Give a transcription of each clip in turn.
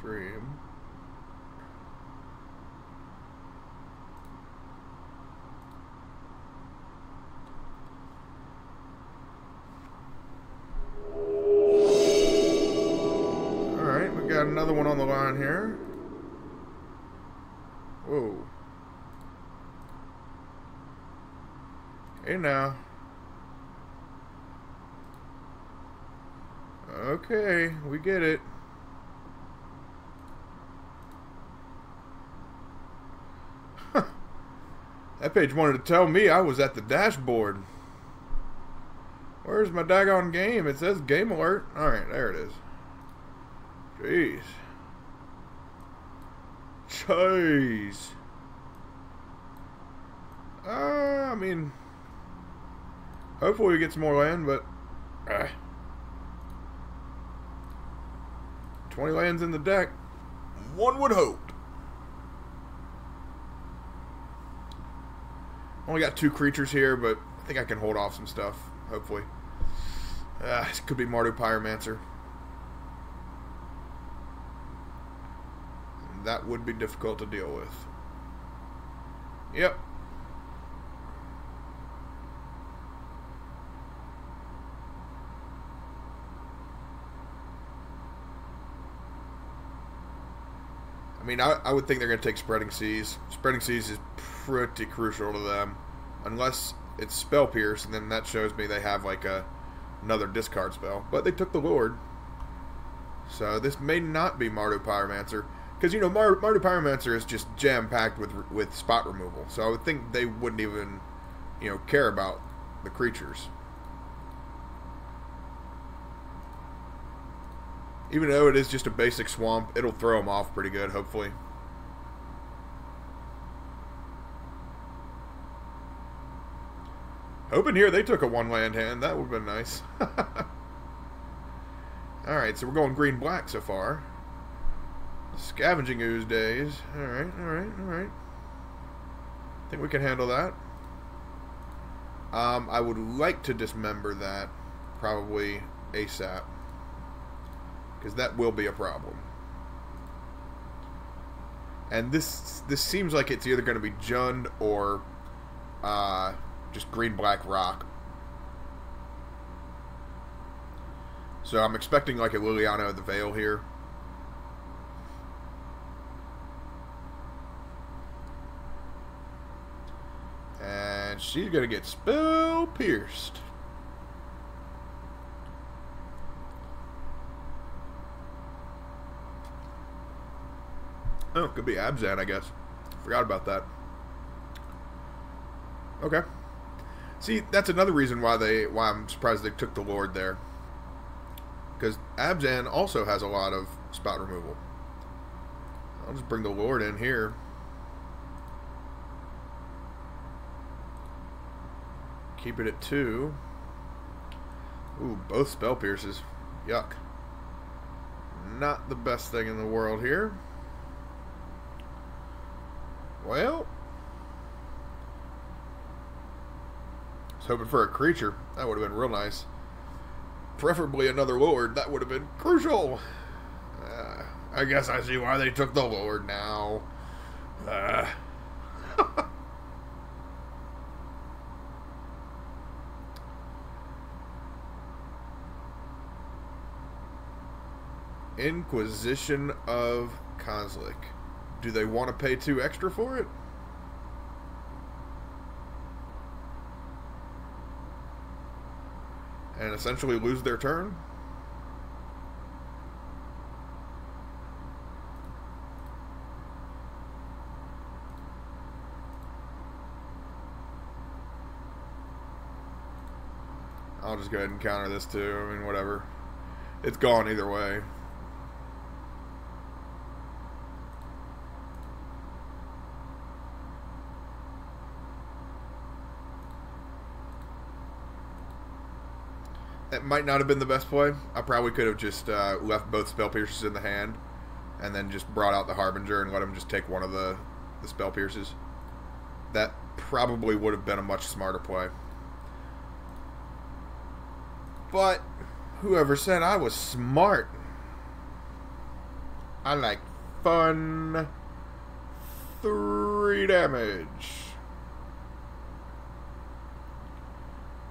stream. Alright, we got another one on the line here. Whoa. Hey now. Okay, we get it. That page wanted to tell me I was at the dashboard. Where's my daggone game? It says game alert. Alright, there it is. Jeez. Jeez. I mean, hopefully we get some more land, but 20 lands in the deck. One would hope. Only got 2 creatures here, but I think I can hold off some stuff, hopefully. This could be Mardu Pyromancer. That would be difficult to deal with. Yep. I mean, I would think they're going to take Spreading Seas. Spreading Seas is pretty crucial to them. Unless it's Spell Pierce, and then that shows me they have like another discard spell. But they took the Lord. So this may not be Mardu Pyromancer. Because, you know, Mardu Pyromancer is just jam-packed with spot removal. So I would think they wouldn't even, you know, care about the creatures. Even though it is just a basic swamp, it'll throw them off pretty good, hopefully. Hoping here they took a 1-land hand. That would have been nice. Alright, so we're going green-black so far. Scavenging Ooze days. Alright, alright, alright. Think we can handle that. I would like to dismember that. Probably ASAP. Because that will be a problem. And this seems like it's either going to be Jund or just green-black rock. So I'm expecting like a Liliana of the Veil here. And she's going to get spell pierced. Oh, could be Abzan, I guess. Forgot about that. Okay. See, that's another reason why I'm surprised they took the Lord there. Because Abzan also has a lot of spot removal. I'll just bring the Lord in here. Keep it at 2. Ooh, both spell pierces. Yuck. Not the best thing in the world here. Well, I was hoping for a creature. That would have been real nice. Preferably another Lord. That would have been crucial. I guess I see why they took the Lord now. Inquisition of Kozilek. Do they want to pay 2 extra for it? And essentially lose their turn? I'll just go ahead and counter this too. I mean, whatever. It's gone either way. It might not have been the best play. I probably could have just left both Spell Pierces in the hand and then just brought out the Harbinger and let him just take one of the Spell Pierces. That probably would have been a much smarter play. But whoever said I was smart? I like fun. 3 damage.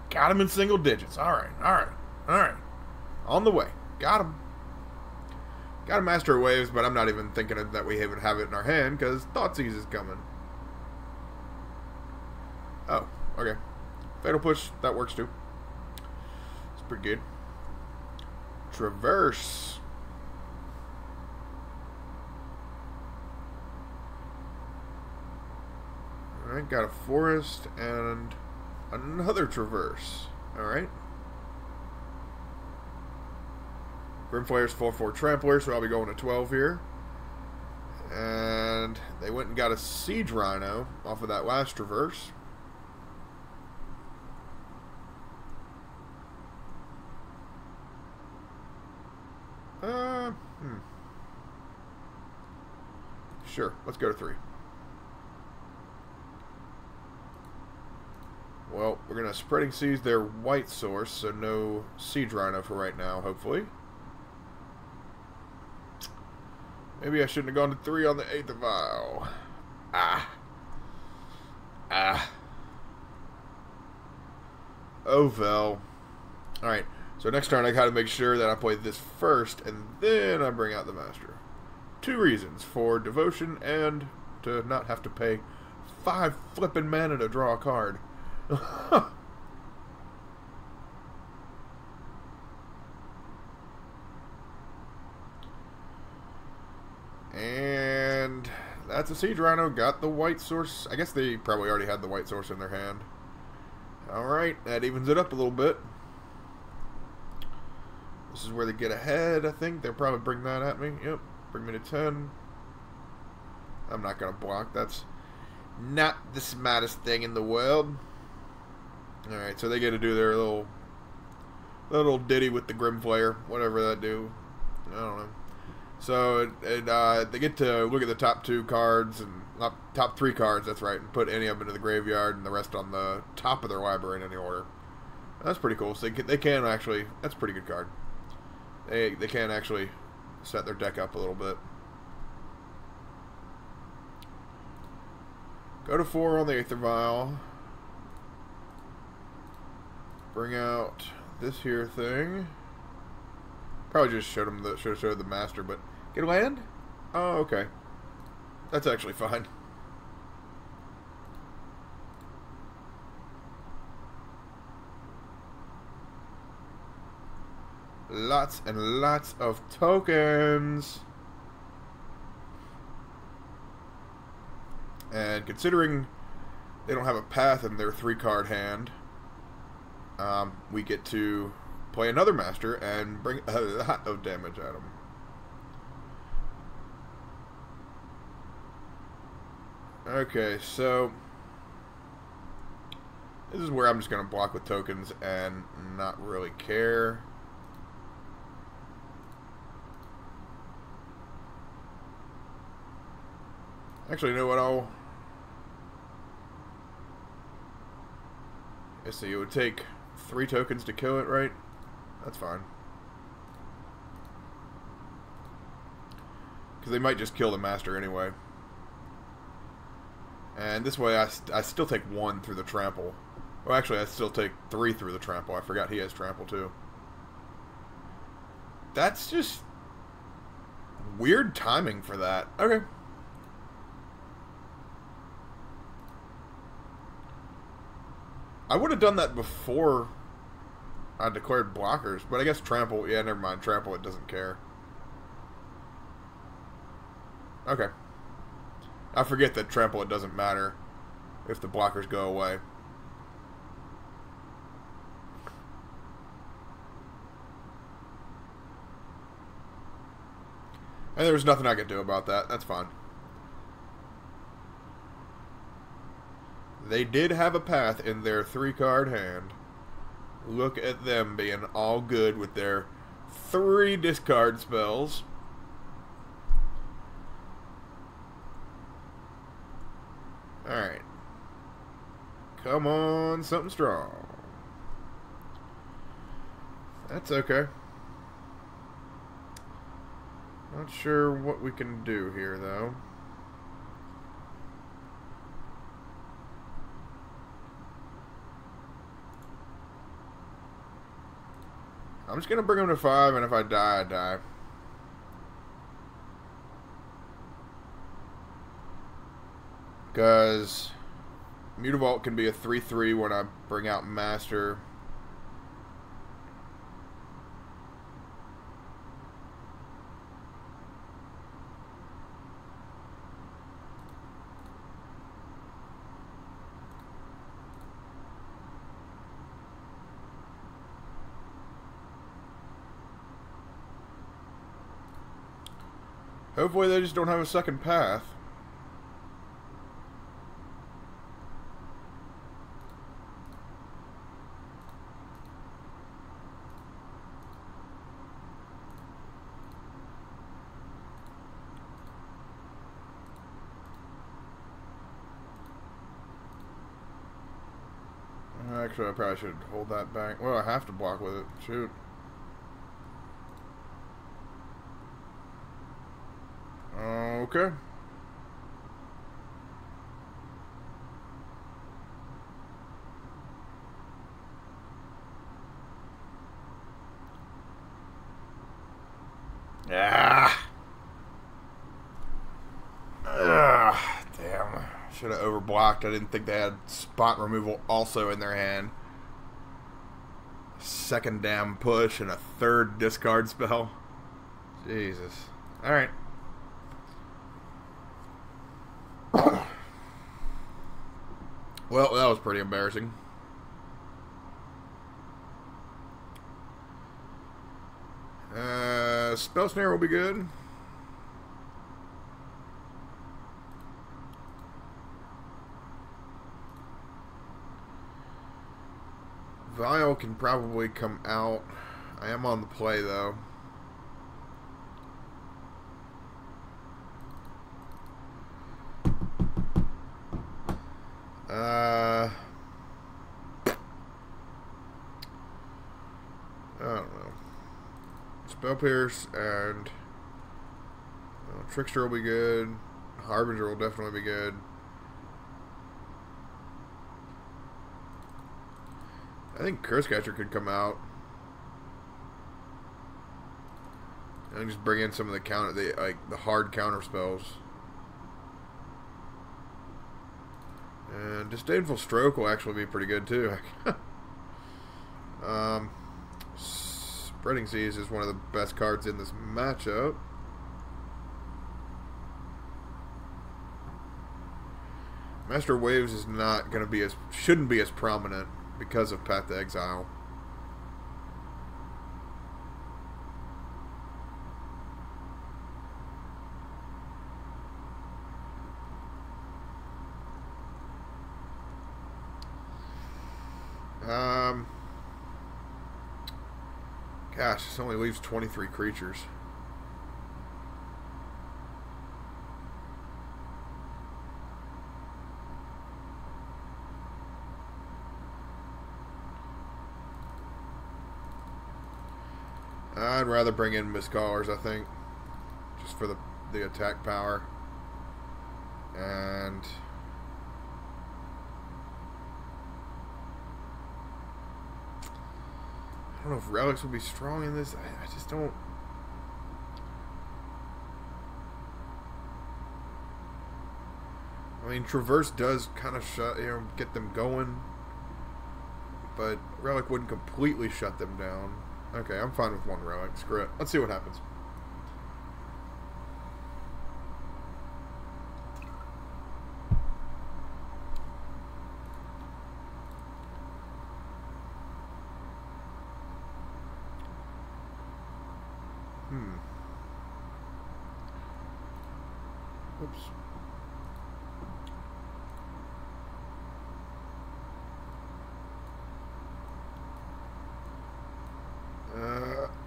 Got him in single digits. Alright, alright, alright. On the way. Got him. Got a Master of Waves, but I'm not even thinking that we even have it in our hand, because Thoughtseize is coming. Oh, okay. Fatal Push, that works too. It's pretty good. Traverse. Alright, got a Forest and another Traverse. Alright. Grimflayer's 4/4 Trampler, so I'll be going to 12 here. And they went and got a Siege Rhino off of that last Traverse. Sure, let's go to 3. Well, we're going to Spreading Seas their white source, so no Siege Rhino for right now, hopefully. Maybe I shouldn't have gone to 3 on the Aether Vial. Oh, well. Alright, so next turn I gotta make sure that I play this first, and then I bring out the Master. 2 reasons, for devotion and to not have to pay 5 flippin' mana to draw a card. And that's a Siege Rhino. Got the white source. I guess they probably already had the white source in their hand. Alright, that evens it up a little bit. This is where they get ahead, I think. They'll probably bring that at me. Yep, bring me to 10. I'm not going to block. That's not the smartest thing in the world. Alright, so they get to do their little ditty with the Grimflayer, whatever that do. I don't know. So they get to look at the top 2 cards, and top 3 cards, that's right, and put any of them into the graveyard and the rest on the top of their library in any order. That's pretty cool. So they can actually, that's a pretty good card. They can actually set their deck up a little bit. Go to 4 on the Aether Vial. Bring out this here thing. Probably just showed him should have showed the Master, but get a land? Oh, okay. That's actually fine. Lots and lots of tokens. And considering they don't have a path in their 3-card hand, we get to play another Master and bring a lot of damage at him. Okay, so this is where I'm just going to block with tokens and not really care. Actually, you know what? Let's see, it would take 3 tokens to kill it, right? That's fine. Because they might just kill the Master anyway. And this way I still take 1 through the trample. Well, actually, I still take 3 through the trample. I forgot he has trample too. That's just weird timing for that. Okay. I would have done that before I declared blockers, but I guess trample, yeah, never mind. Trample, it doesn't care. Okay. I forget that trample, it doesn't matter if the blockers go away. And there was nothing I could do about that. That's fine. They did have a path in their 3-card hand. Look at them being all good with their 3 discard spells. Alright. Come on, something strong. That's okay. Not sure what we can do here, though. I'm just going to bring him to 5, and if I die, I die. Because Mutavault can be a 3-3 when I bring out Master. Hopefully they just don't have a second path. Actually, I probably should hold that back. Well, I have to block with it. Shoot. Okay. Damn. Should have overblocked. I didn't think they had spot removal also in their hand. Second damn push and a third discard spell. Jesus. Alright. Well, that was pretty embarrassing. Spell Snare will be good. Vial can probably come out. I am on the play, though. I don't know. Spell Pierce and Trickster will be good. Harbinger will definitely be good. I think Curse Catcher could come out. And just bring in some of the the hard counter spells. And Disdainful Stroke will actually be pretty good too. Spreading Seas is one of the best cards in this matchup. Master Waves is not going to be shouldn't be as prominent because of Path to Exile. Gosh, this only leaves 23 creatures. I'd rather bring in Miscallers, I think, just for the attack power. And I don't know if Relics would be strong in this. I just don't. I mean, Traverse does kind of get them going, but Relic wouldn't completely shut them down. Okay, I'm fine with one Relic. Screw it. Let's see what happens. Oops.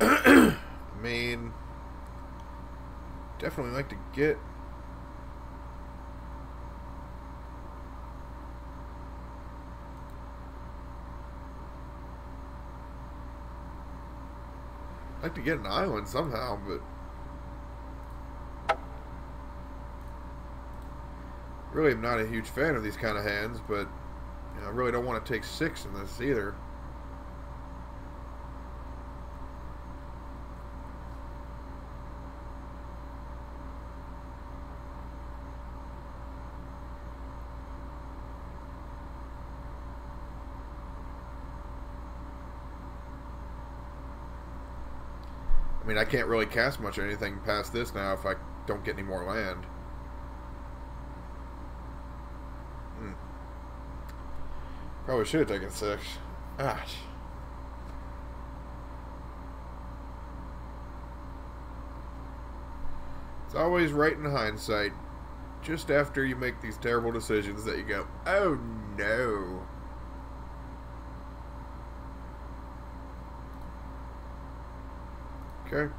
I mean, definitely like to get an island somehow, but Really am not a huge fan of these kind of hands, but you know, I really don't want to take 6 in this either. I mean, I can't really cast much of anything past this now if I don't get any more land. Probably should have taken 6. Gosh. It's always right in hindsight, just after you make these terrible decisions, that you go, oh no. Okay.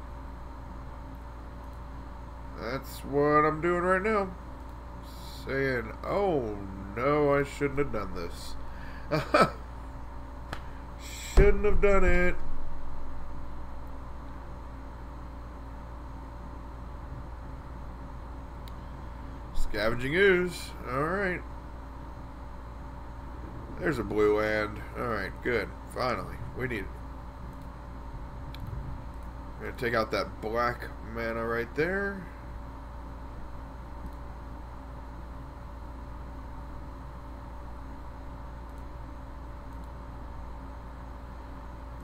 That's what I'm doing right now. Saying, oh no, I shouldn't have done this. Shouldn't have done it. Scavenging ooze. Alright. There's a blue land. Alright, good. Finally. We need it. I'm going to take out that black mana right there.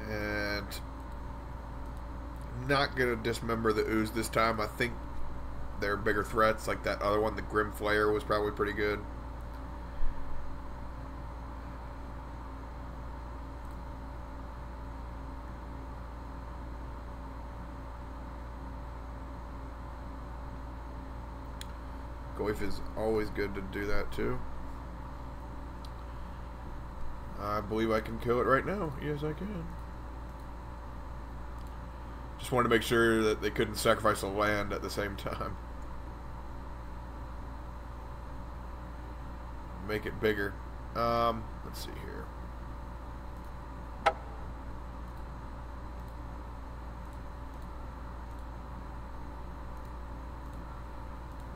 And I'm not going to dismember the ooze this time. I think there are bigger threats, like that other one, the Grim Flayer, was probably pretty good. Goif is always good to do that too. I believe I can kill it right now. Yes, I can. Just wanted to make sure that they couldn't sacrifice a land at the same time. Make it bigger. Let's see here.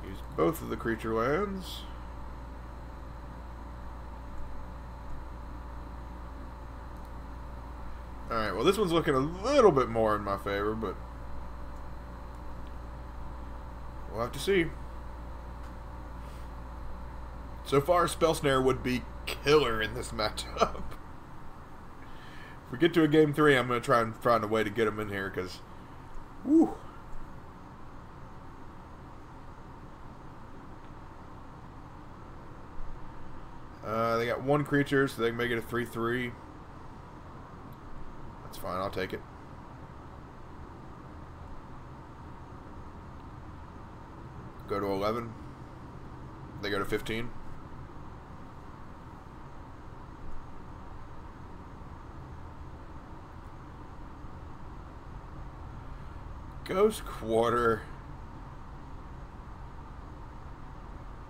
Use both of the creature lands. Alright, well this one's looking a little bit more in my favor, but we'll have to see. So far, Spell Snare would be killer in this matchup. If we get to a game 3, I'm going to try and find a way to get him in here, because whew. They got one creature, so they can make it a 3/3. That's fine, I'll take it. Go to 11. They go to 15. Ghost Quarter.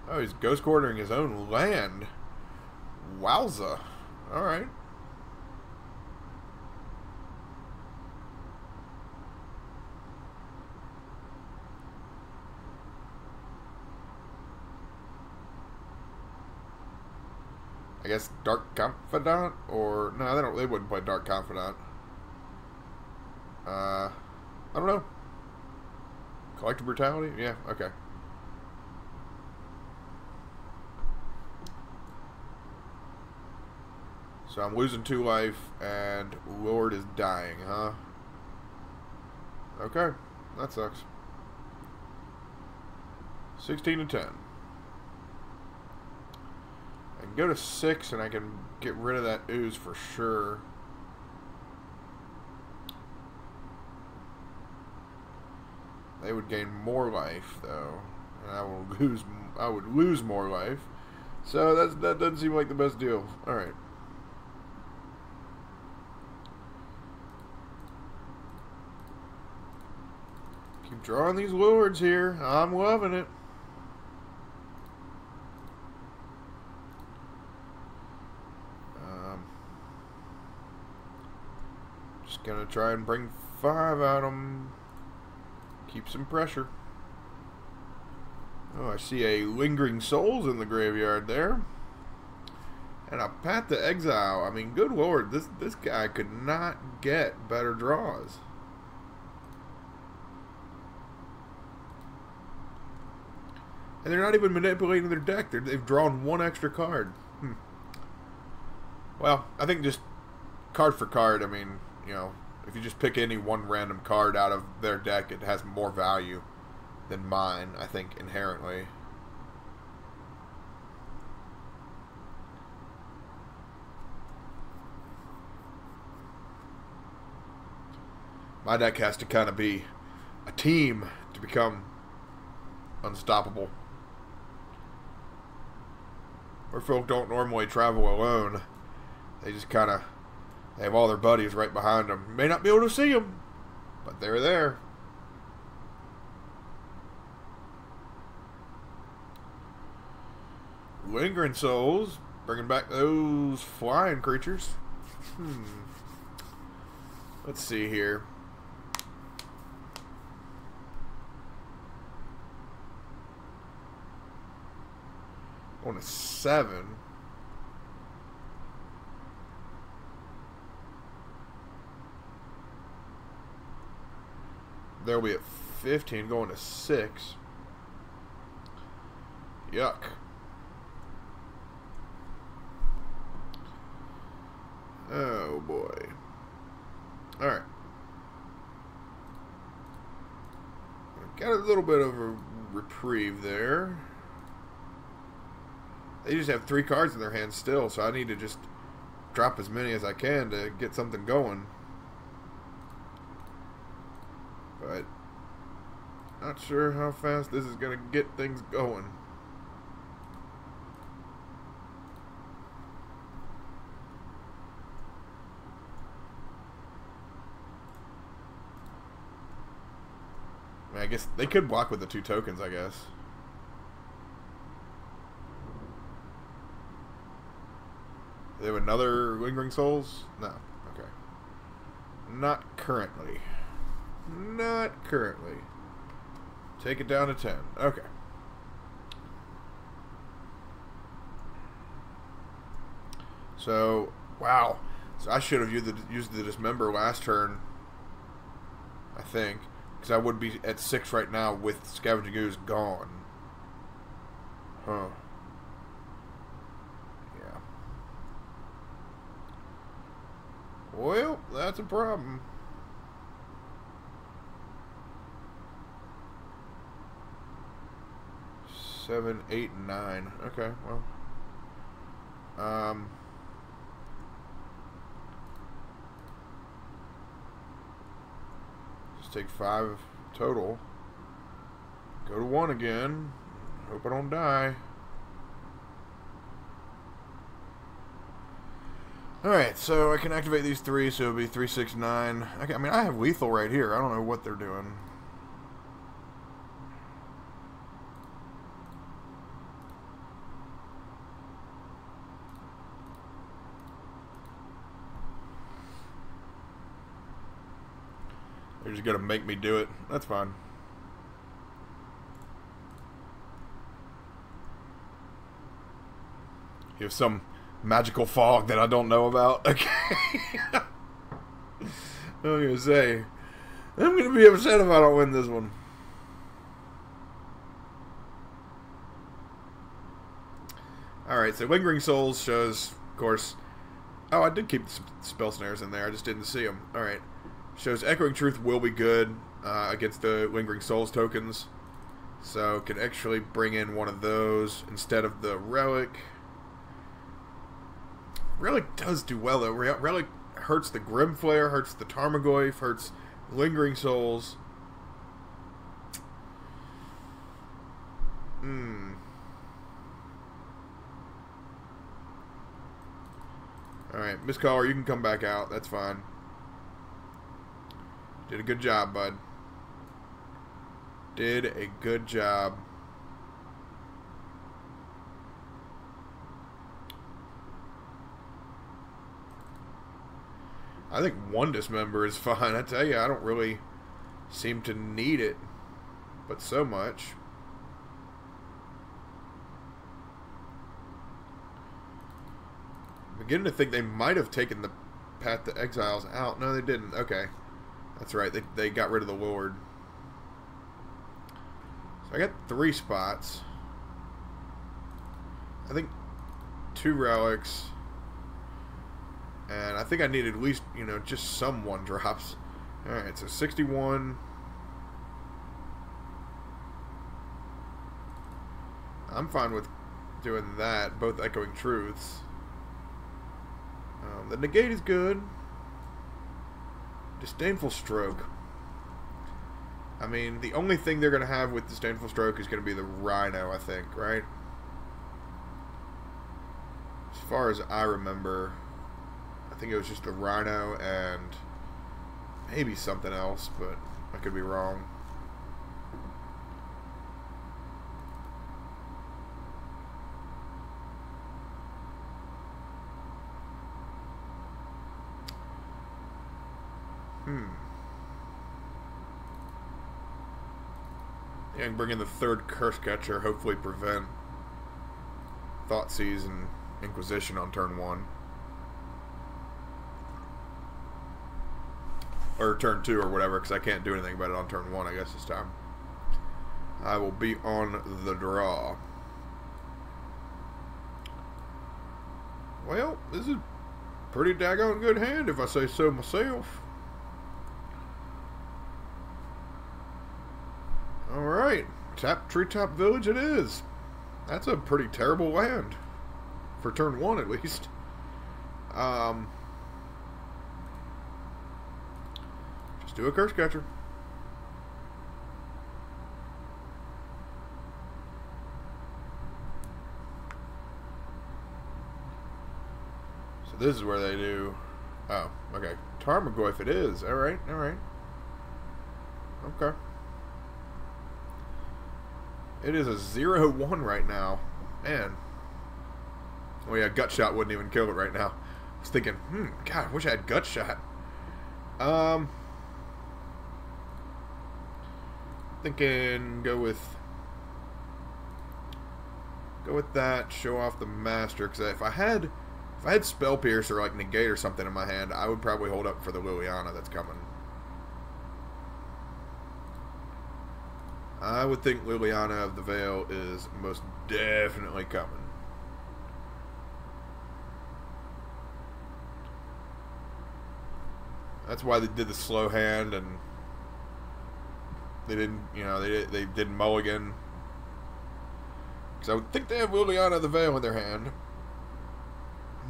Oh, he's Ghost Quartering his own land. Wowza. Alright. I guess Dark Confidant, or no, they wouldn't play Dark Confidant. I don't know. Collective Brutality? Yeah, okay. So I'm losing 2 life, and Lord is dying, huh? Okay, that sucks. 16 and 10. I can go to 6, and I can get rid of that ooze for sure. They would gain more life, though, and I would lose more life. So that doesn't seem like the best deal. All right. Keep drawing these lords here. I'm loving it. Just gonna try and bring 5 out of them. Keep some pressure. Oh, I see a Lingering Souls in the graveyard there. And a Path to Exile. I mean, good lord, this guy could not get better draws. And they're not even manipulating their deck. They've drawn one extra card. Well, I think just card for card, I mean, you know, if you just pick any one random card out of their deck, it has more value than mine, I think, inherently. My deck has to kind of be a team to become unstoppable. Merfolk don't normally travel alone. They just kind of, they have all their buddies right behind them. You may not be able to see them, but they're there. Lingering Souls, bringing back those flying creatures. Let's see here. On a 7. They'll be at 15, going to 6. Yuck. Oh boy. Alright. Got a little bit of a reprieve there. They just have 3 cards in their hands still, so I need to just drop as many as I can to get something going. But not sure how fast this is going to get things going. I mean, I guess they could block with the 2 tokens, I guess. They have another Lingering Souls? No. Okay. Not currently. Not currently. Take it down to 10. Okay. So, wow. So I should have used the Dismember last turn, I think. Because I would be at 6 right now with Scavenging Ooze gone. Huh. Yeah. Well, that's a problem. Seven, 8, and 9. Okay, well. Just take 5 total. Go to 1 again. Hope I don't die. Alright, so I can activate these 3, so it'll be 3, 6, 9. Okay, I mean, I have lethal right here. I don't know what they're doing. They're just gonna make me do it. That's fine. You have some magical fog that I don't know about. Okay. I'm gonna say, I'm gonna be upset if I don't win this one. Alright, so Lingering Souls shows, of course. Oh, I did keep the spell snares in there. I just didn't see them. Alright. Shows Echoing Truth will be good against the Lingering Souls tokens. So can actually bring in one of those instead of the Relic. Relic does do well though. Relic hurts the Grim Flare, hurts the Tarmogoyf, hurts Lingering Souls. Alright, MISTCALLER, you can come back out. That's fine. Did a good job, bud. Did a good job. I think 1 Dismember is fine. I tell you, I don't really seem to need it, but so much. beginning to think they might have taken the Path to Exiles out. No, they didn't. Okay. That's right. They got rid of the Lord. So I got 3 spots. I think 2 relics. And I think I need at least, you know, just some 1-drops. Alright, so 61. I'm fine with doing that. Both Echoing Truths. The Negate is good. Disdainful Stroke. I mean, the only thing they're going to have with Disdainful Stroke is going to be the Rhino, I think, right? As far as I remember, I think it was just the Rhino and maybe something else, but I could be wrong. Yeah, and bring in the 3rd Curse Catcher, hopefully prevent Thoughtseize and Inquisition on turn 1. Or turn 2 or whatever, because I can't do anything about it on turn 1, I guess, this time. I will be on the draw. Well, this is a pretty daggone good hand, if I say so myself. Alright, Treetop Village it is. That's a pretty terrible land. For turn 1, at least. Just do a Curse Catcher. So this is where they do... Oh, okay. Tarmogoyf it is. Alright, alright. Okay. It is a 0-1 right now. Man. Oh yeah, Gut Shot wouldn't even kill it right now. I was thinking, God, I wish I had Gut Shot. Thinking go with that, show off the Master, because if I had Spell Pierce or like Negate or something in my hand, I would probably hold up for the Liliana that's coming. I would think Liliana of the Veil is most definitely coming. That's why they did the slow hand, and they didn't, you know, they didn't mulligan. Because I would think they have Liliana of the Veil in their hand.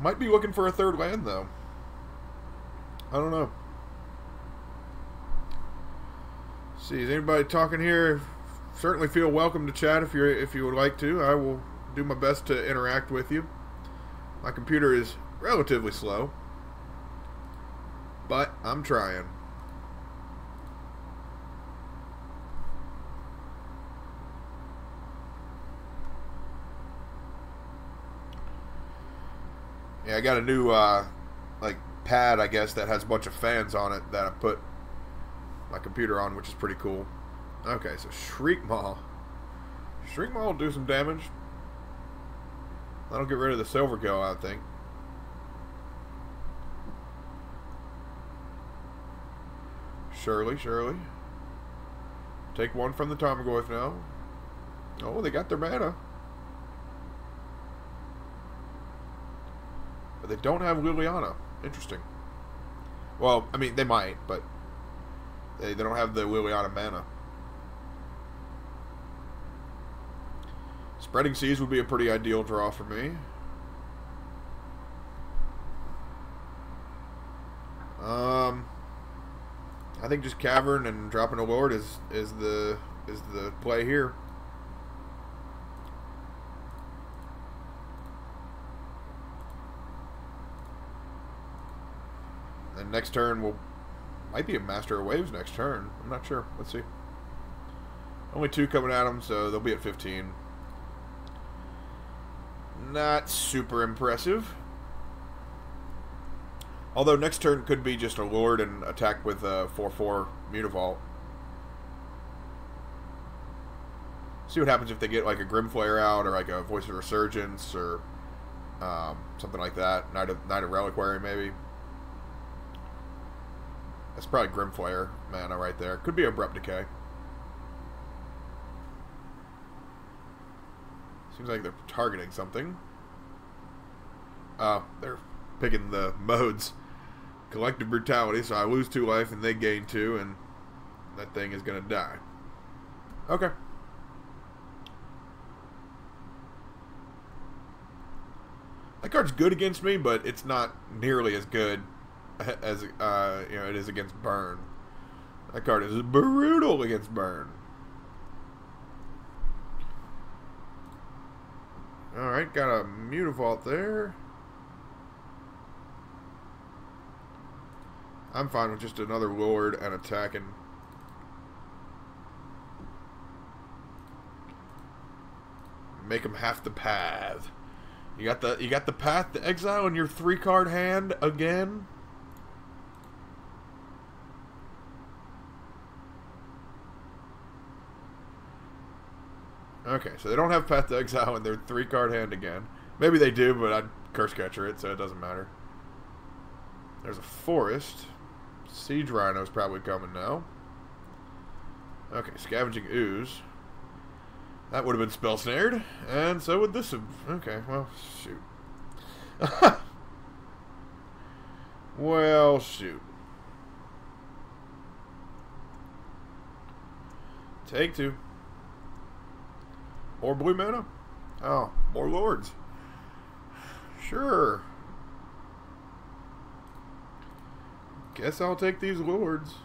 Might be looking for a 3rd land, though. I don't know. See, is anybody talking here? Certainly feel welcome to chat if you would like to. I will do my best to interact with you. My computer is relatively slow, but I'm trying. Yeah, I got a new like pad, I guess, that has a bunch of fans on it that I put my computer on, which is pretty cool. Okay, so Shriek Maw. Shriek Maw will do some damage. That'll get rid of the Silver Go, I think. Surely, surely. Take 1 from the Tarmogoyf now. Oh, they got their mana. But they don't have Liliana. Interesting. Well, I mean, they might, but they don't have the Liliana mana. Spreading Seas would be a pretty ideal draw for me. I think just Cavern and dropping a Lord is the play here. And next turn might be a Master of Waves next turn. I'm not sure. Let's see. Only 2 coming at them, so they'll be at 15. Not super impressive. Although next turn could be just a Lord and attack with a 4/4 Mutavault. See what happens if they get like a Grimflare out or like a Voice of Resurgence or Something like that. Knight of Reliquary, maybe. That's probably Grimflayer mana right there. Could be Abrupt Decay. Seems like they're targeting something. They're picking the modes. Collective Brutality, so I lose 2 life and they gain 2, and that thing is going to die. Okay. That card's good against me, but it's not nearly as good as it is against Burn. That card is brutal against Burn. Alright, got a Mutavault there. I'm fine with just another Lord and attacking. Make them half the path. You got the path to exile in your 3-card hand again. Okay, so they don't have path to exile in their 3-card hand again. Maybe they do, but I'd Curse Catcher it, so it doesn't matter. There's a forest. Siege Rhino's probably coming now. Okay, Scavenging Ooze. That would have been spell snared, and so would this have. Okay, well, shoot. Well, shoot. Take 2. More blue mana? Oh, more lords. Sure. Guess I'll take these lords.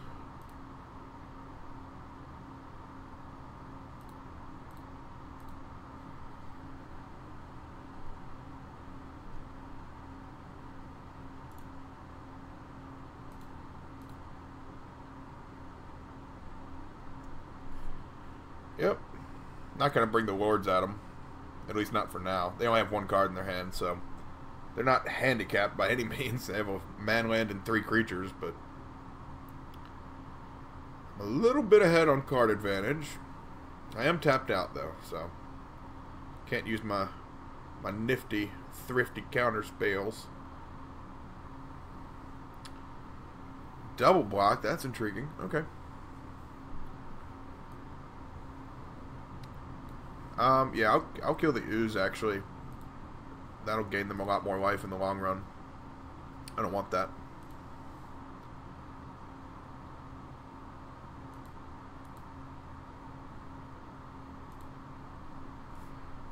Yep. Not going to bring the lords at them. At least not for now. They only have 1 card in their hand, so they're not handicapped by any means. They have a man, land, and 3 creatures, but I'm a little bit ahead on card advantage. I am tapped out, though, so can't use my nifty, thrifty counter spells. Double block, that's intriguing. Okay. Yeah, I'll kill the ooze, actually. That'll gain them a lot more life in the long run. I don't want that.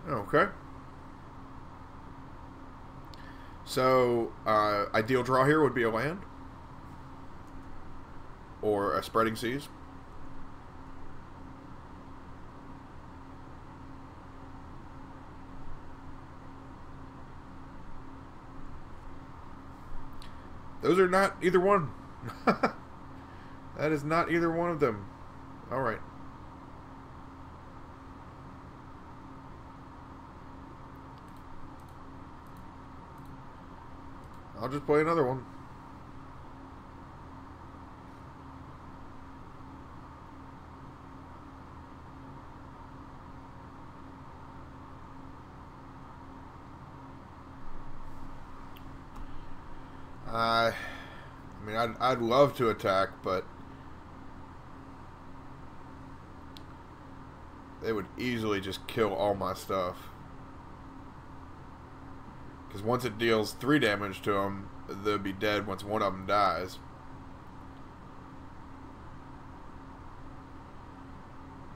Okay. So, ideal draw here would be a land. Or a Spreading Seas. Those are not either one. That is not either one of them. Alright. I'll just play another one. I mean, I'd love to attack, but they would easily just kill all my stuff. Because once it deals 3 damage to them, they'll be dead once one of them dies.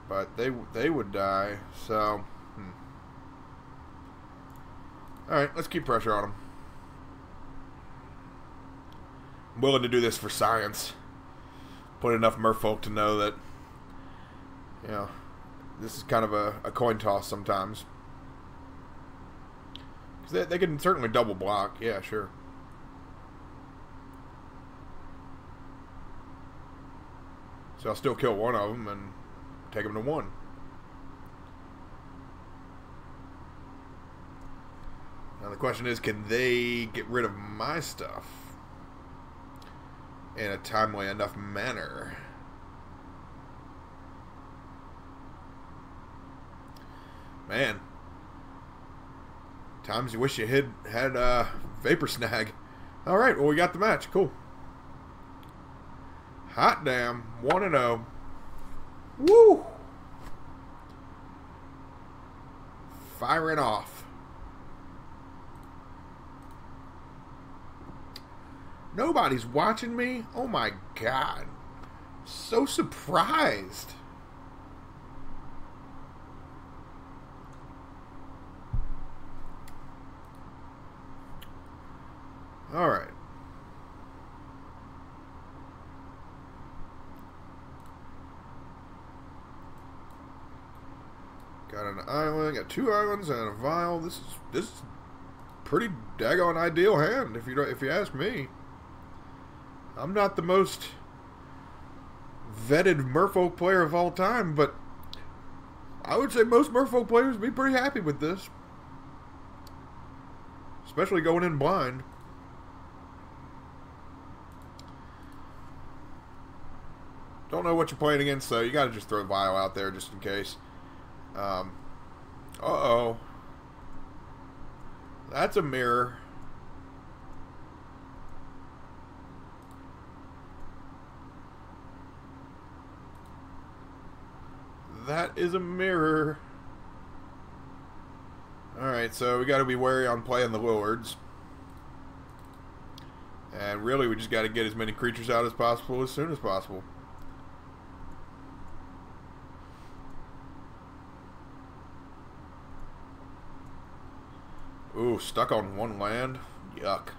But they would die, so... Alright, let's keep pressure on them. I'm willing to do this for science. Put enough merfolk to know that, you know, this is kind of a coin toss sometimes. Because they can certainly double block. Yeah, sure. So I'll still kill one of them and take them to 1. Now the question is, can they get rid of my stuff in a timely enough manner? Man, Times you wish you had Vapor Snag. Alright, well, we got the match. Cool. Hot damn. 1-0. Woo! Firing off. Nobody's watching me? Oh my god. So surprised. Alright. Got an island, got 2 islands and a vial. This is pretty daggone ideal hand if you ask me. I'm not the most vetted Merfolk player of all time, but I would say most Merfolk players would be pretty happy with this. Especially going in blind. Don't know what you're playing against, so you gotta just throw vial out there just in case. Uh-oh. That's a mirror. That is a mirror. Alright, so we gotta be wary on playing the lords. And really, we just gotta get as many creatures out as possible as soon as possible. Ooh, stuck on 1 land. Yuck.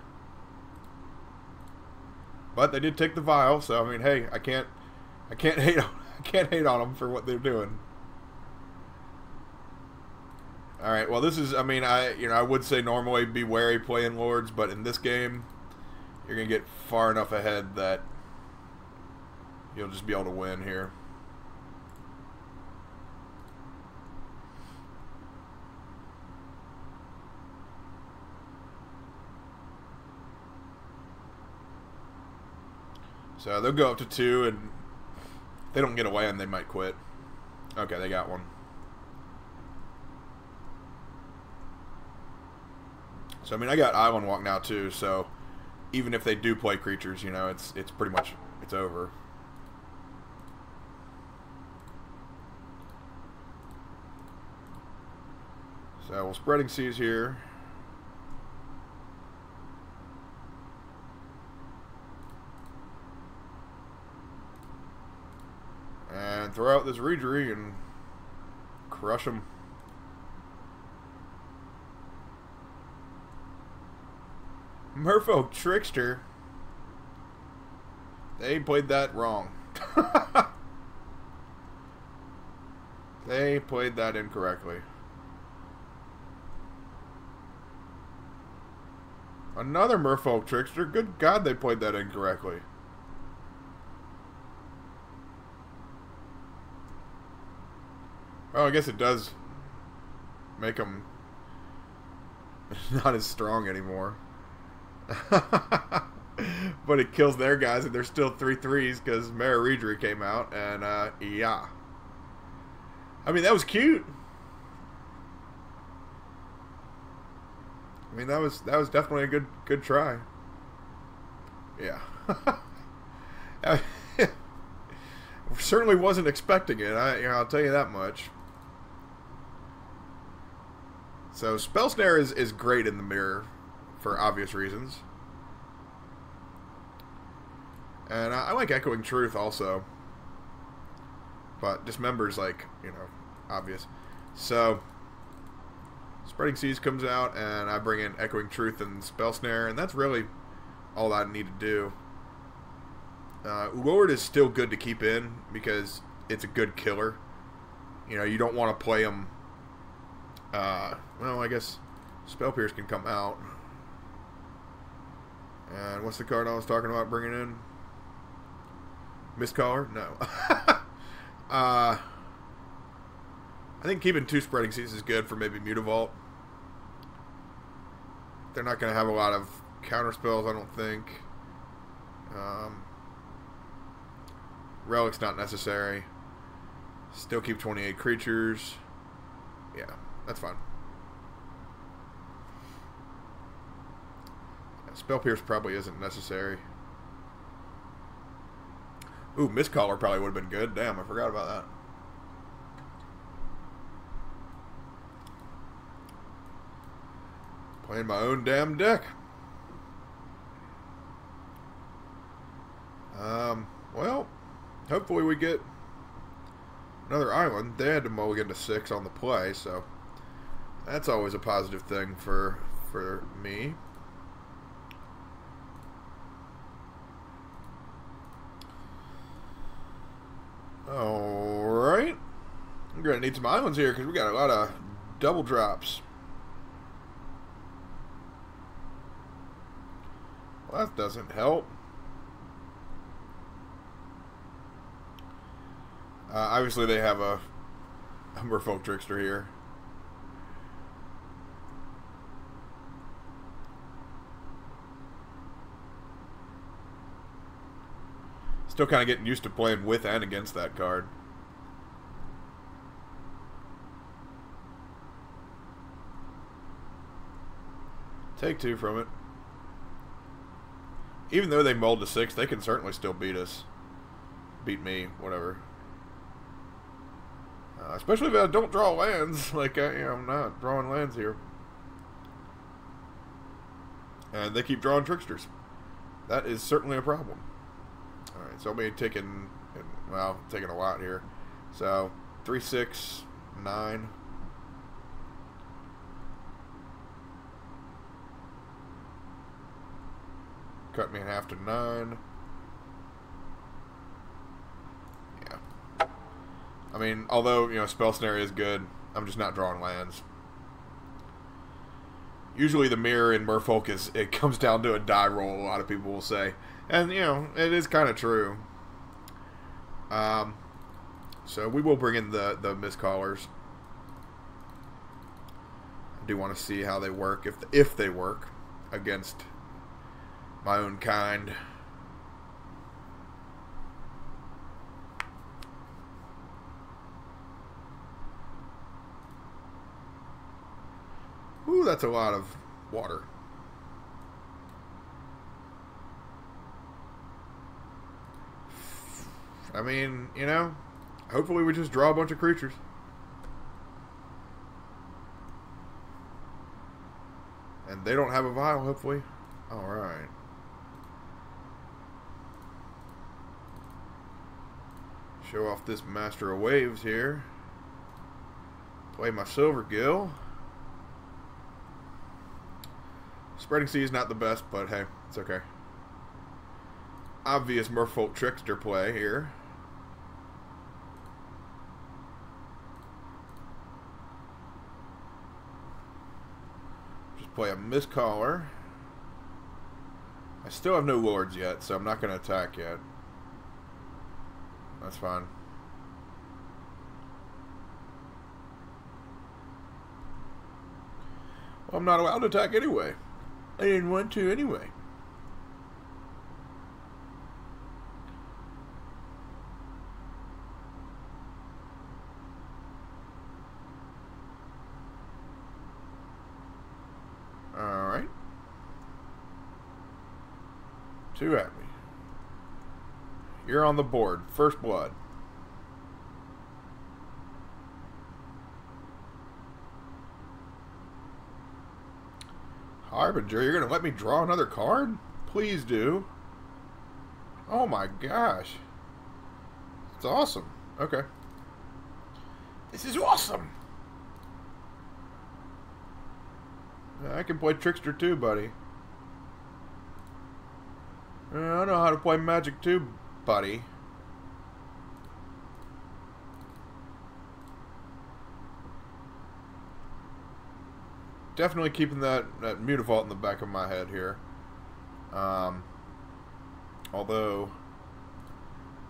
But they did take the vial, so I mean, hey, I can't hate on them for what they're doing. All right, well, this is, I mean, I would say normally be wary playing lords, but in this game, you're gonna get far enough ahead that you'll just be able to win here. So they'll go up to 2, and if they don't get away, and they might quit. Okay, they got one. So I mean, I got Island Walk now too. So even if they do play creatures, you know, it's pretty much it's over. So we're spreading seas here. And throw out this Reedry and crush them. Merfolk Trickster. They played that wrong. They played that incorrectly. Another Merfolk Trickster. Good God, they played that incorrectly. Well, I guess it does make them not as strong anymore. But it kills their guys, and they're still 3/3s because Reedry came out, and yeah. I mean, that was cute. I mean, that was definitely a good try. Yeah. Certainly wasn't expecting it. I'll tell you that much. So Spell Snare is great in the mirror for obvious reasons. And I like Echoing Truth also. But Dismember's like, you know, obvious. So Spreading Seas comes out, and I bring in Echoing Truth and Spell Snare, and that's really all I need to do. Lord is still good to keep in because it's a good killer. You know, you don't want to play him. Well, I guess Spell Pierce can come out. And what's the card I was talking about bringing in? MISTCALLER? No. I think keeping 2 Spreading Seas is good for maybe Mutavault. They're not going to have a lot of counter spells, I don't think. Relic's not necessary. Still keep 28 creatures. Yeah, that's fine. Spell Pierce probably isn't necessary. Ooh, MISTCALLER probably would have been good. Damn, I forgot about that. Playing my own damn deck. Well, hopefully we get another island. They had to mulligan to 6 on the play, so that's always a positive thing for me. Alright. I'm going to need some islands here because we got a lot of double drops. Well, that doesn't help. Obviously, they have a Merfolk Trickster here. Still kind of getting used to playing with and against that card. Take 2 from it. Even though they mulled to 6, they can certainly still beat us. Beat me, whatever. Especially if I don't draw lands. Like, I'm not drawing lands here. And they keep drawing tricksters. That is certainly a problem. Alright, so I'll be taking, well, taking a lot here. So, 3, 6, 9. Cut me in half to 9. Yeah. I mean, although, you know, Spell Snare is good, I'm just not drawing lands. Usually the mirror in Merfolk it comes down to a die roll, a lot of people will say. And, you know, it is kind of true. So we will bring in the MISTCALLERs. I do want to see how they work, if they work, against my own kind. Ooh, that's a lot of water. I mean, you know, hopefully we just draw a bunch of creatures. And they don't have a vial, hopefully. Alright. Show off this Master of Waves here. Play my Silver Gill. Spreading Sea is not the best, but hey, it's okay. Obvious Merfolk Trickster play here. Just play a MISTCALLER. I still have no lords yet, so I'm not going to attack yet. That's fine. Well, I'm not allowed to attack anyway. I didn't want to anyway. Alright. 2 at me. You're on the board. First blood. Harbinger, you're going to let me draw another card? Please do. Oh my gosh. It's awesome. Okay. This is awesome. I can play Trickster too, buddy. I know how to play Magic too, buddy. Definitely keeping that Mutavault in the back of my head here. Although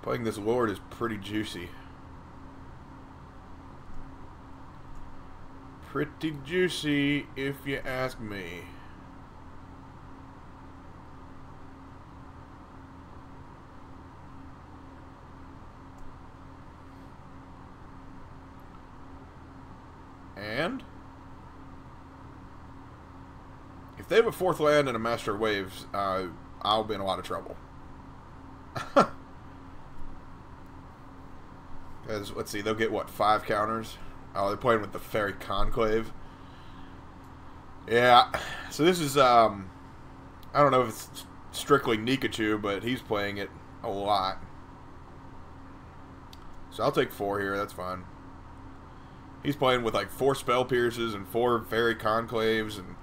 playing this Lord is pretty juicy. Pretty juicy, if you ask me. And if they have a 4th land and a Master of Waves, I'll be in a lot of trouble. Because, let's see, they'll get, what, 5 counters? Oh, they're playing with the Fairy Conclave. Yeah, so this is, I don't know if it's strictly Nikachu, but he's playing it a lot. So I'll take 4 here, that's fine. He's playing with like 4 Spell Pierces and 4 Fairy Conclaves and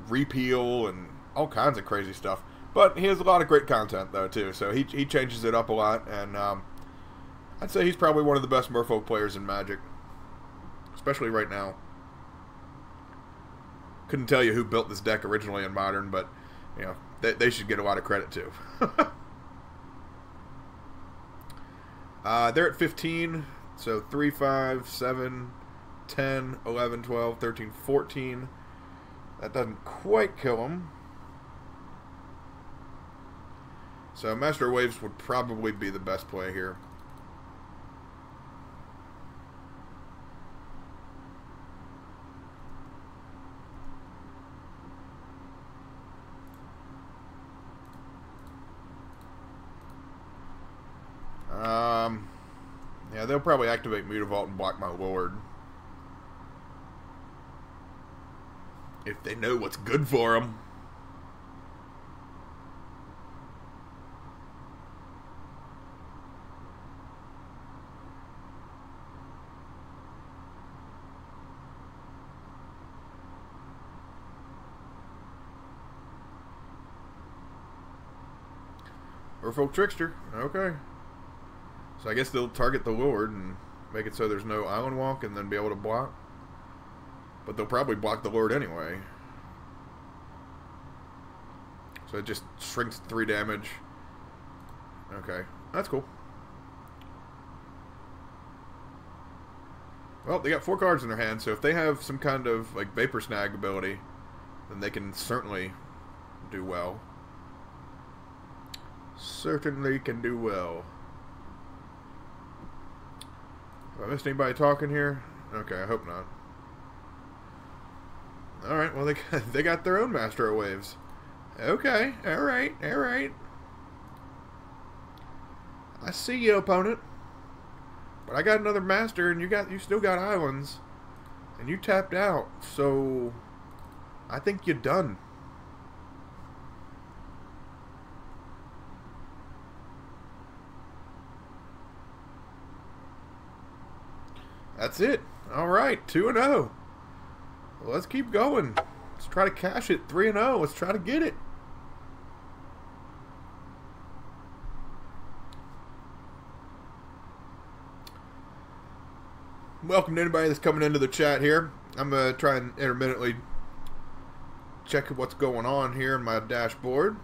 Repeal and all kinds of crazy stuff. But he has a lot of great content though too, so he changes it up a lot, and I'd say he's probably one of the best Merfolk players in Magic, especially right now. Couldn't tell you who built this deck originally in Modern, but you know they should get a lot of credit too. They're at 15, so 3, 5, 7, 10, 11, 12, 13, 14. That doesn't quite kill them. So Master of Waves would probably be the best play here. Yeah, they'll probably activate Mutavault and block my Lord. If they know what's good for them. Merfolk Trickster, okay. So I guess they'll target the Lord and make it so there's no Island Walk and then be able to block. But they'll probably block the Lord anyway. So it just shrinks 3 damage. Okay, that's cool. Well, they got 4 cards in their hand, so if they have some kind of like Vapor Snag ability, then they can certainly do well. Certainly can do well. Have I missed anybody talking here? Okay, I hope not. Alright, well, they got their own Master of Waves. Okay, alright, alright. I see you, opponent. But I got another Master, and you still got islands. And you tapped out, so I think you're done. That's it. Alright, 2-0. Well, let's keep going. Let's try to cash it. 3-0. Let's try to get it. Welcome to anybody that's coming into the chat here. I'm going to try and intermittently check what's going on here in my dashboard.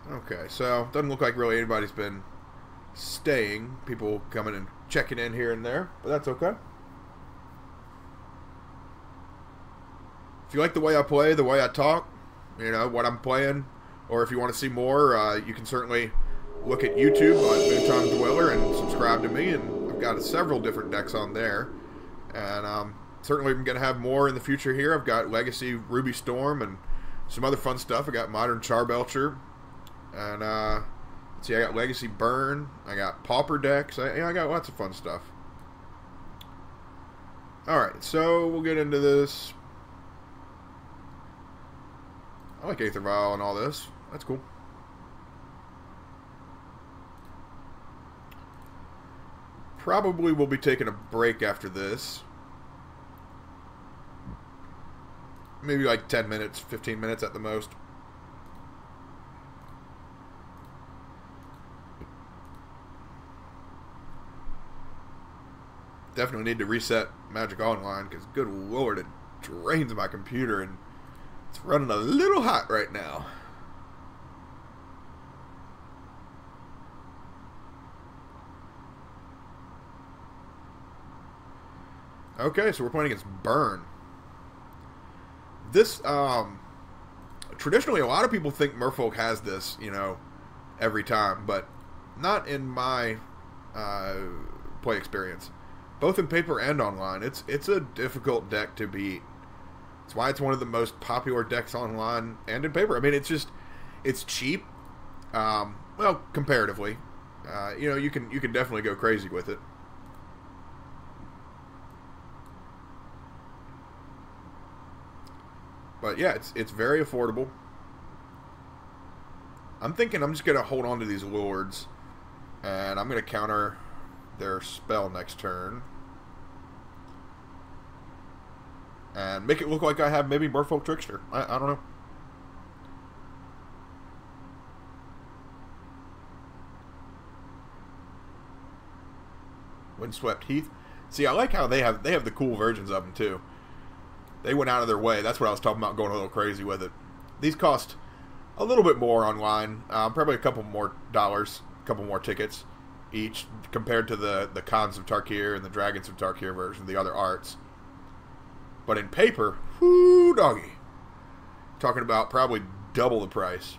Okay, so doesn't look like really anybody's been staying. People coming and checking in here and there, but that's okay. If you like the way I play, the way I talk, you know, what I'm playing, or if you want to see more, you can certainly look at YouTube on Moonton Dweller and subscribe to me, and I've got several different decks on there, and certainly I'm going to have more in the future here. I've got Legacy Ruby Storm and some other fun stuff. I got Modern Charbelcher, and let's see, I got Legacy Burn, I got Pauper decks, I got lots of fun stuff. Alright, so we'll get into this. I like Aether Vial and all this. That's cool. Probably will be taking a break after this. Maybe like 10 minutes, 15 minutes at the most. Definitely need to reset Magic Online, because good lord, it drains my computer and it's running a little hot right now. Okay, so we're playing against Burn. This, traditionally a lot of people think Merfolk has this, you know, every time, but not in my play experience. Both in paper and online, it's a difficult deck to beat. It's why it's one of the most popular decks online and in paper. I mean, it's cheap. Well, comparatively, you know, you can definitely go crazy with it. But yeah, it's very affordable. I'm thinking I'm just gonna hold on to these lords, and I'm gonna counter their spell next turn, and make it look like I have maybe Merfolk Trickster. I don't know. Windswept Heath. See, I like how they have the cool versions of them too. They went out of their way. That's what I was talking about, going a little crazy with it. These cost a little bit more online, probably a couple more dollars, a couple more tickets each, compared to the Khans of Tarkir and the Dragons of Tarkir version, the other arts. But in paper, whoo doggy, talking about probably double the price.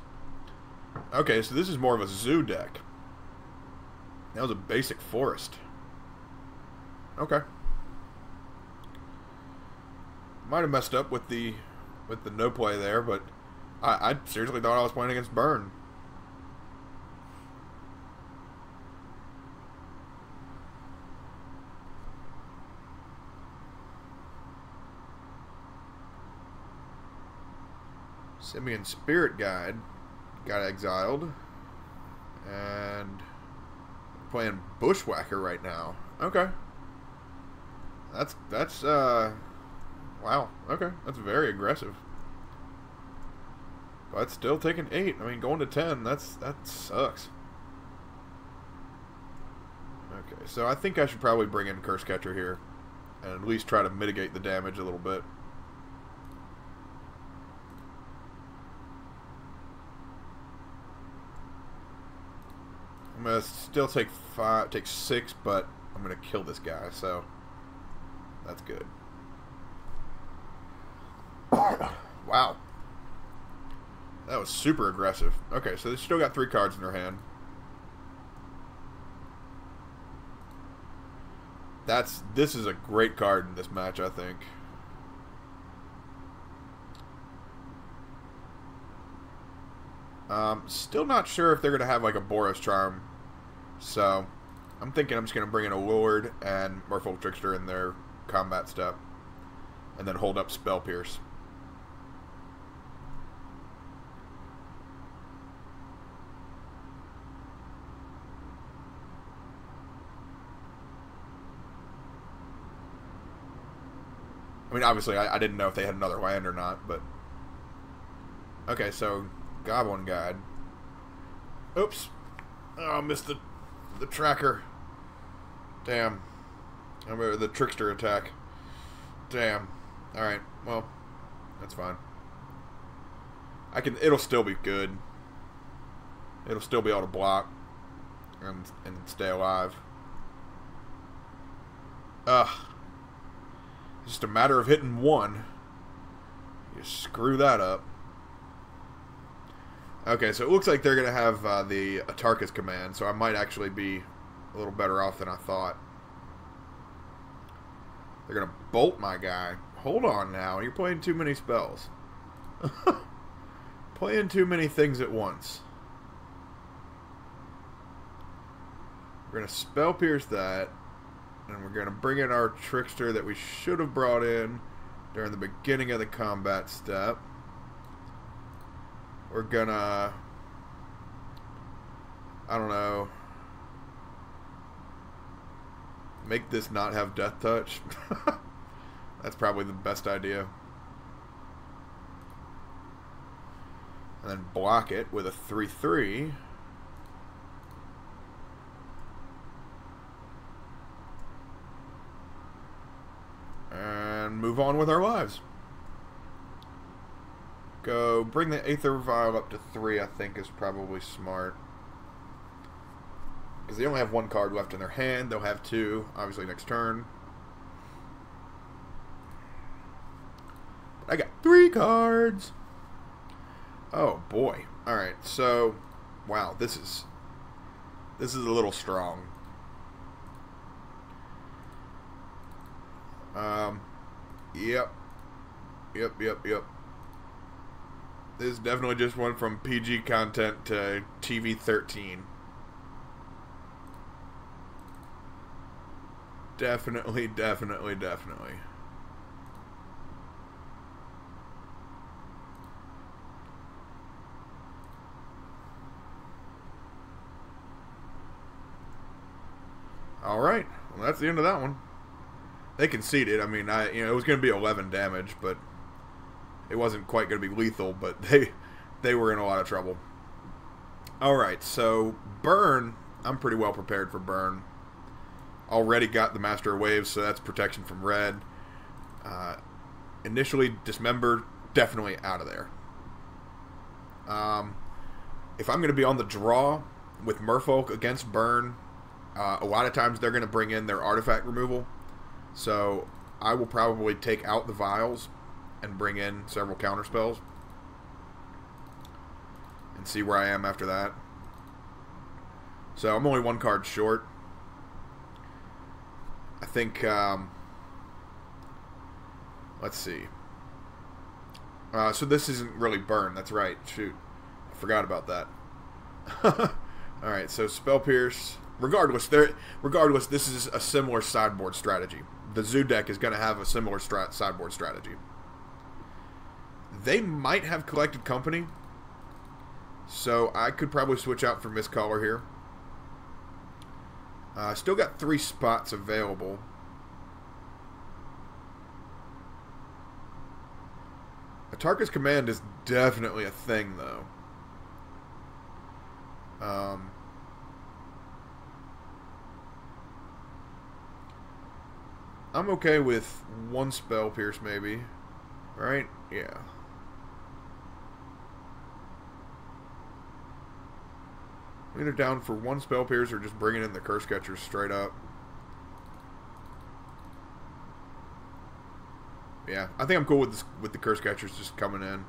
Okay, so this is more of a zoo deck. That was a basic forest. Okay. Might have messed up with the no play there, but I seriously thought I was playing against Burn. Simian Spirit Guide got exiled, and playing Bushwhacker right now. Okay, that's wow. Okay, that's very aggressive. But still taking 8. I mean, going to 10. That sucks. Okay, so I think I should probably bring in Curse Catcher here, and at least try to mitigate the damage a little bit. I'm gonna still take 6, but I'm gonna kill this guy, so that's good. Wow. That was super aggressive. Okay, so they still got 3 cards in their hand. This is a great card in this match, I think. Still not sure if they're going to have like a Boros Charm. So, I'm thinking I'm just going to bring in a Lord and Merfolk Trickster in their combat step. And then hold up Spell Pierce. I mean, obviously, I didn't know if they had another land or not, but... Okay, so, Goblin Guide. Oops. Oh, I missed the tracker. Damn. I remember the Trickster attack. Damn. Alright, well, that's fine. It'll still be good. It'll still be able to block and stay alive. Ugh. It's just a matter of hitting 1. You screw that up. Okay, so it looks like they're going to have the Atarkus command, so I might actually be a little better off than I thought. They're going to bolt my guy. Hold on now, you're playing too many spells. Playing too many things at once. We're going to Spell Pierce that. And we're going to bring in our Trickster that we should have brought in during the beginning of the combat step. We're going to... I don't know. Make this not have Death Touch. That's probably the best idea. And then block it with a 3/3. And move on with our lives. Go bring the Aether Vial up to 3, I think is probably smart. Because they only have 1 card left in their hand. They'll have 2, obviously, next turn. I got 3 cards. Oh, boy. Alright, so... Wow, this is a little strong. Yep. Yep. This definitely just went from PG content to TV 13. Definitely. All right. Well, that's the end of that one. They conceded. I mean, it was going to be 11 damage, but it wasn't quite going to be lethal. But they were in a lot of trouble. All right. So burn. I'm pretty well prepared for burn. Already got the Master of Waves, so that's protection from red. Initially dismember, definitely out of there. If I'm going to be on the draw with Merfolk against burn, a lot of times they're going to bring in their artifact removal. So I will probably take out the vials and bring in several counter spells and see where I am after that. So I'm only one card short. I think, let's see. So this isn't really burn. That's right. Shoot. I forgot about that. Alright, so Spell Pierce. Regardless, this is a similar sideboard strategy. The Zoo deck is going to have a similar sideboard strategy. They might have Collected Company, so I could probably switch out for MISTCALLER here. Still got 3 spots available. Atarka's Command is definitely a thing, though. I'm okay with 1 Spell Pierce, maybe. Right? Yeah. Either down for 1 Spell Pierce or just bringing in the Curse Catchers straight up. Yeah, I think I'm cool with the Curse Catchers just coming in.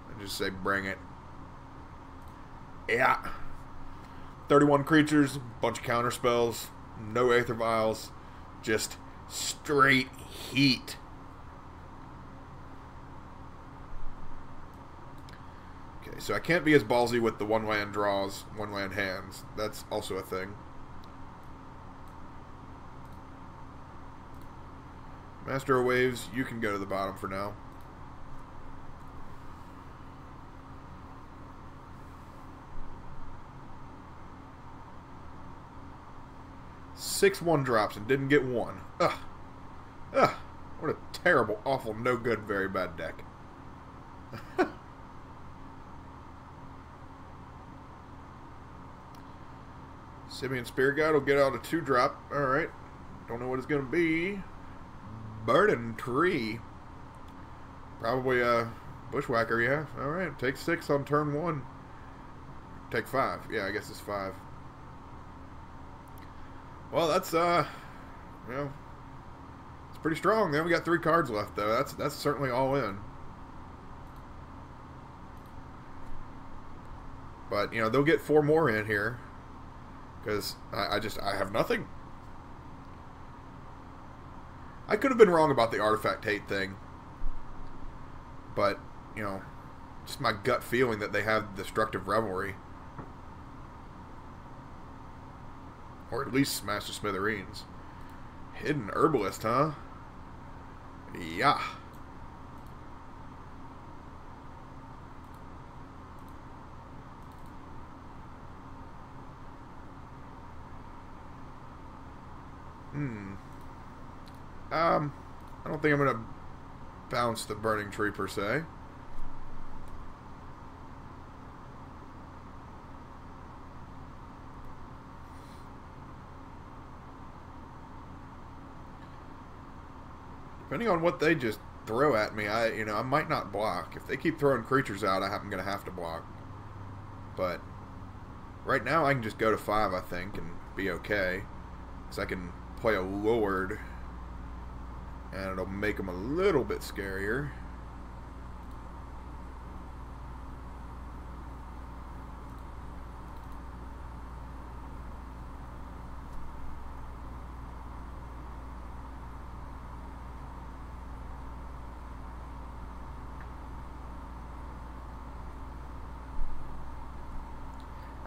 And just say, bring it. Yeah. 31 creatures, bunch of counter spells, no Aether Vials, just straight heat. Okay, so I can't be as ballsy with the 1 land draws, 1 land hands. That's also a thing. Master of Waves, you can go to the bottom for now. Six 1-drops and didn't get 1. Ugh. What a terrible, awful, no good, very bad deck. Simeon Spirit Guide will get out a 2-drop. Alright. Don't know what it's going to be. Burden Tree. Probably a Bushwhacker, yeah. Alright. Take 6 on turn 1. Take 5. Yeah, I guess it's 5. Well, that's, you know, it's pretty strong. They only got 3 cards left, though. That's certainly all in. But, you know, they'll get 4 more in here. Because I have nothing. I could have been wrong about the artifact hate thing. But, you know, just my gut feeling that they have Destructive Revelry. Or at least Smash to Smithereens. Hidden Herbalist, huh? Yeah. I don't think I'm going to bounce the Burning Tree per se. Depending on what they just throw at me, I might not block. If they keep throwing creatures out, I'm going to have to block. But right now I can just go to 5, I think, and be okay. Because I can play a Lord, and it'll make them a little bit scarier.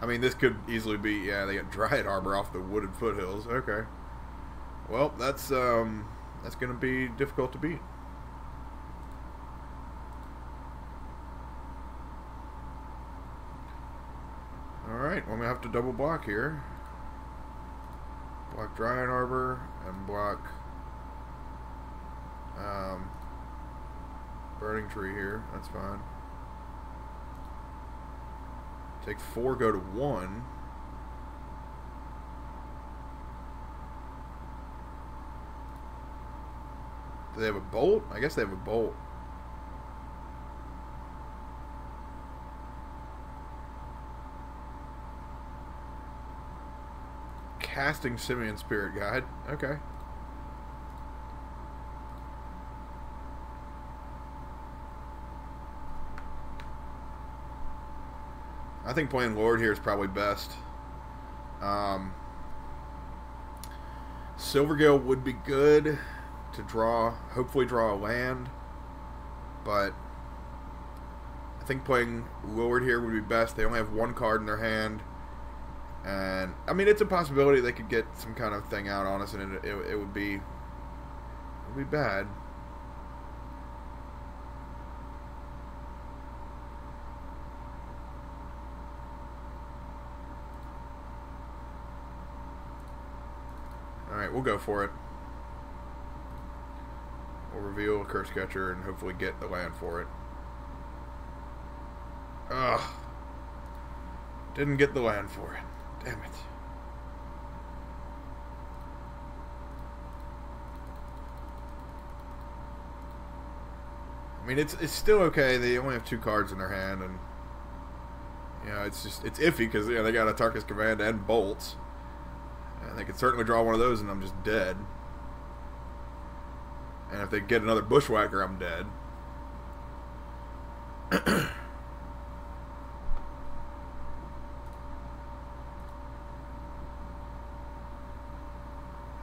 I mean, this could easily be, yeah, they got Dryad Arbor off the wooded foothills. Okay. Well, that's going to be difficult to beat. Alright, well, I'm going to have to double block here. Block Dryad Arbor and block Burning Tree here. That's fine. Take 4, go to 1. Do they have a bolt? I guess they have a bolt. Casting Simian Spirit Guide. Okay. I think playing Lord here is probably best. Silvergale would be good to draw, hopefully draw a land, but I think playing Lord here would be best. They only have 1 card in their hand, and I mean, it's a possibility they could get some kind of thing out on us, and it would be bad. Alright, we'll go for it. We'll reveal a Curse Catcher and hopefully get the land for it. Ugh. Didn't get the land for it. Damn it. I mean, it's still okay. They only have 2 cards in their hand, and you know, it's iffy because, you know, they got a Tarkus Command and bolts. And they could certainly draw one of those and I'm just dead. And if they get another Bushwhacker, I'm dead.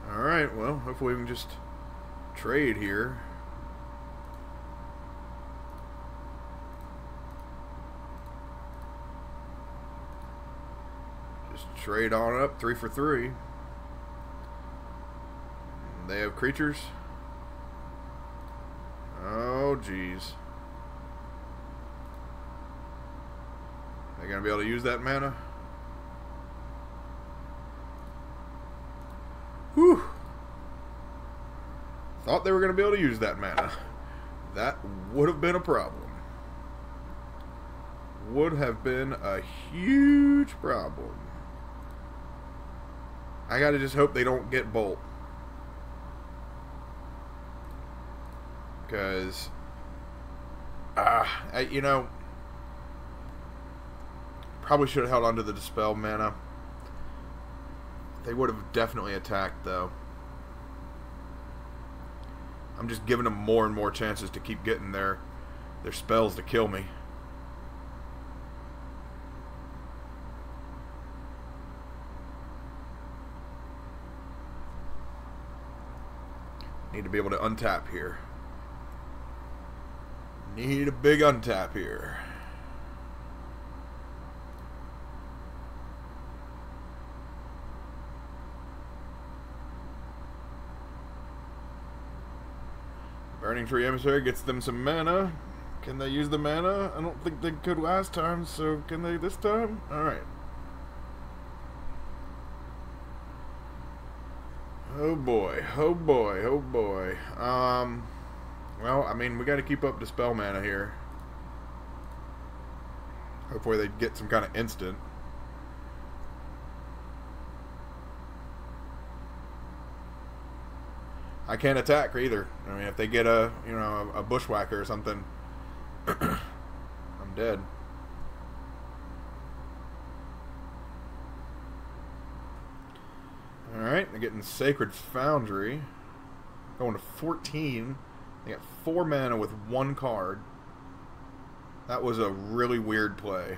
Alright, well, hopefully we can just trade here. Just trade on up, 3 for 3. They have creatures. Oh, jeez. They gonna be able to use that mana? Whew. Thought they were gonna be able to use that mana. That would have been a problem. Would have been a huge problem. I gotta just hope they don't get Bolt. Because, you know, probably should have held on to the Dispel mana. They would have definitely attacked, though. I'm just giving them more and more chances to keep getting their spells to kill me. Need to be able to untap here. Need a big untap here. Burning Tree Emissary gets them some mana. Can they use the mana? I don't think they could last time, so can they this time? Alright. Oh boy, oh boy, oh boy. Well, I mean, we got to keep up Dispel mana here. Hopefully they get some kind of instant. I can't attack either. I mean, if they get a, you know, a Bushwhacker or something, I'm dead. Alright, they're getting Sacred Foundry. Going to 14. They got 4 mana with 1 card. That was a really weird play.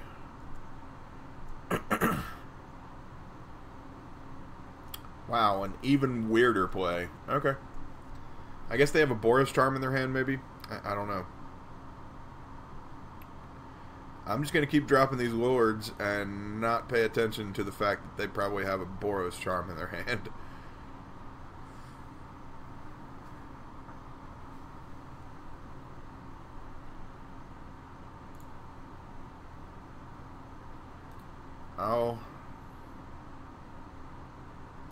Wow, an even weirder play. Okay. I guess they have a Boros Charm in their hand, maybe? I don't know. I'm just going to keep dropping these lords and not pay attention to the fact that they probably have a Boros Charm in their hand. Oh.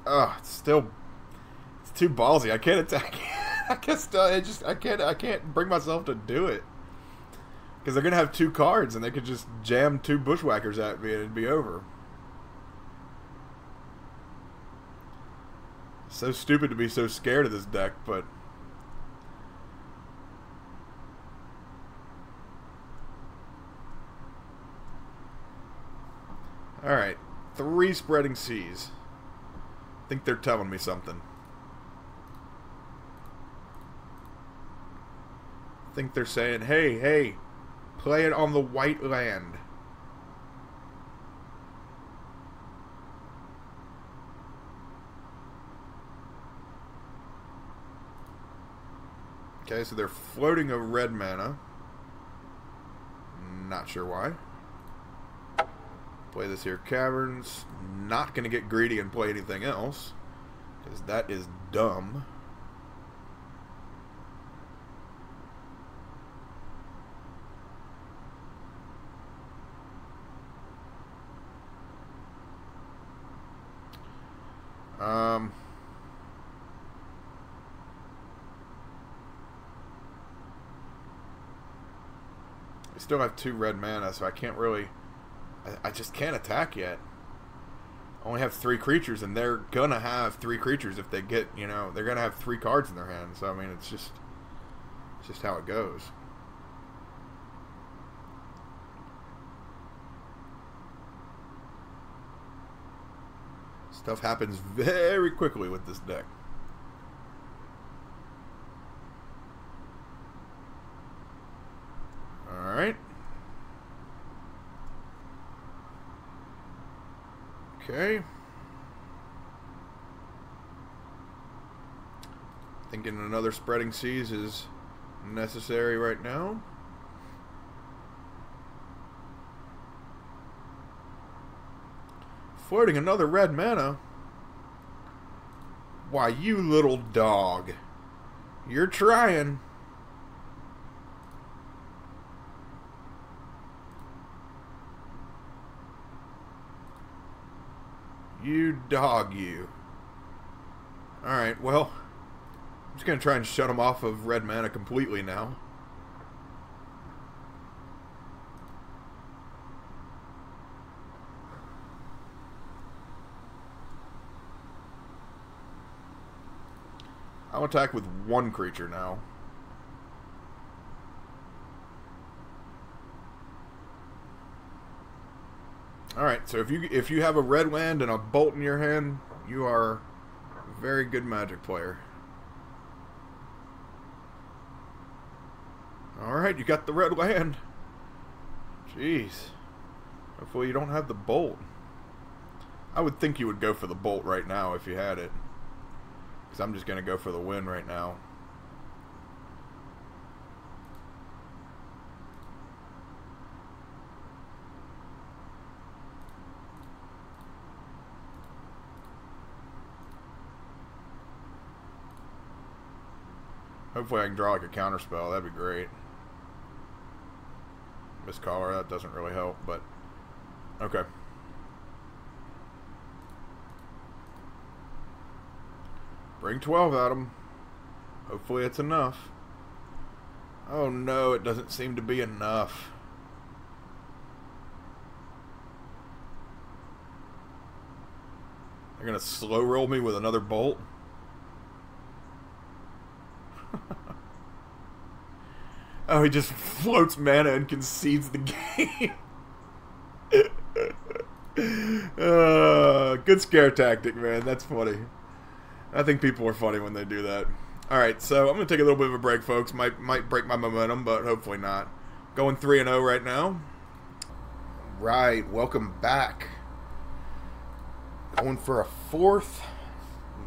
Oh, it's too ballsy. I can't attack. I can't bring myself to do it. Because they're going to have 2 cards, and they could just jam 2 Bushwhackers at me, and it'd be over. So stupid to be so scared of this deck, but... Alright. 3 Spreading Seas. I think they're telling me something. I think they're saying, hey, play it on the white land. Okay, so they're floating a red mana. Not sure why. Play this here Caverns. Not going to get greedy and play anything else, because that is dumb. I still have 2 red mana, so I can't really... I just can't attack yet. I only have 3 creatures, and they're gonna have 3 creatures if they get, you know, they're gonna have 3 cards in their hand. So I mean, it's just how it goes. Stuff happens very quickly with this deck. All right. Okay. Thinking another Spreading Seas is necessary right now. Floating another red mana? Why, you little dog. You're trying. You dog, you. Alright, well, I'm just going to try and shut him off of red mana completely now. I'll attack with 1 creature now. Alright, so if you have a red land and a bolt in your hand, you are a very good Magic player. Alright, you got the red land. Jeez. Hopefully you don't have the bolt. I would think you would go for the bolt right now if you had it. Because I'm just going to go for the win right now. Hopefully I can draw like a counter spell. That'd be great. MISTCALLER, that doesn't really help, but okay. Bring 12 at him. Hopefully it's enough. Oh no, it doesn't seem to be enough. They're gonna slow roll me with another bolt. Oh, he just floats mana and concedes the game. Good scare tactic, man. That's funny. I think people are funny when they do that. Alright, so I'm going to take a little bit of a break, folks. Might break my momentum, but hopefully not. Going 3-0 right now. Right, welcome back. Going for a 4th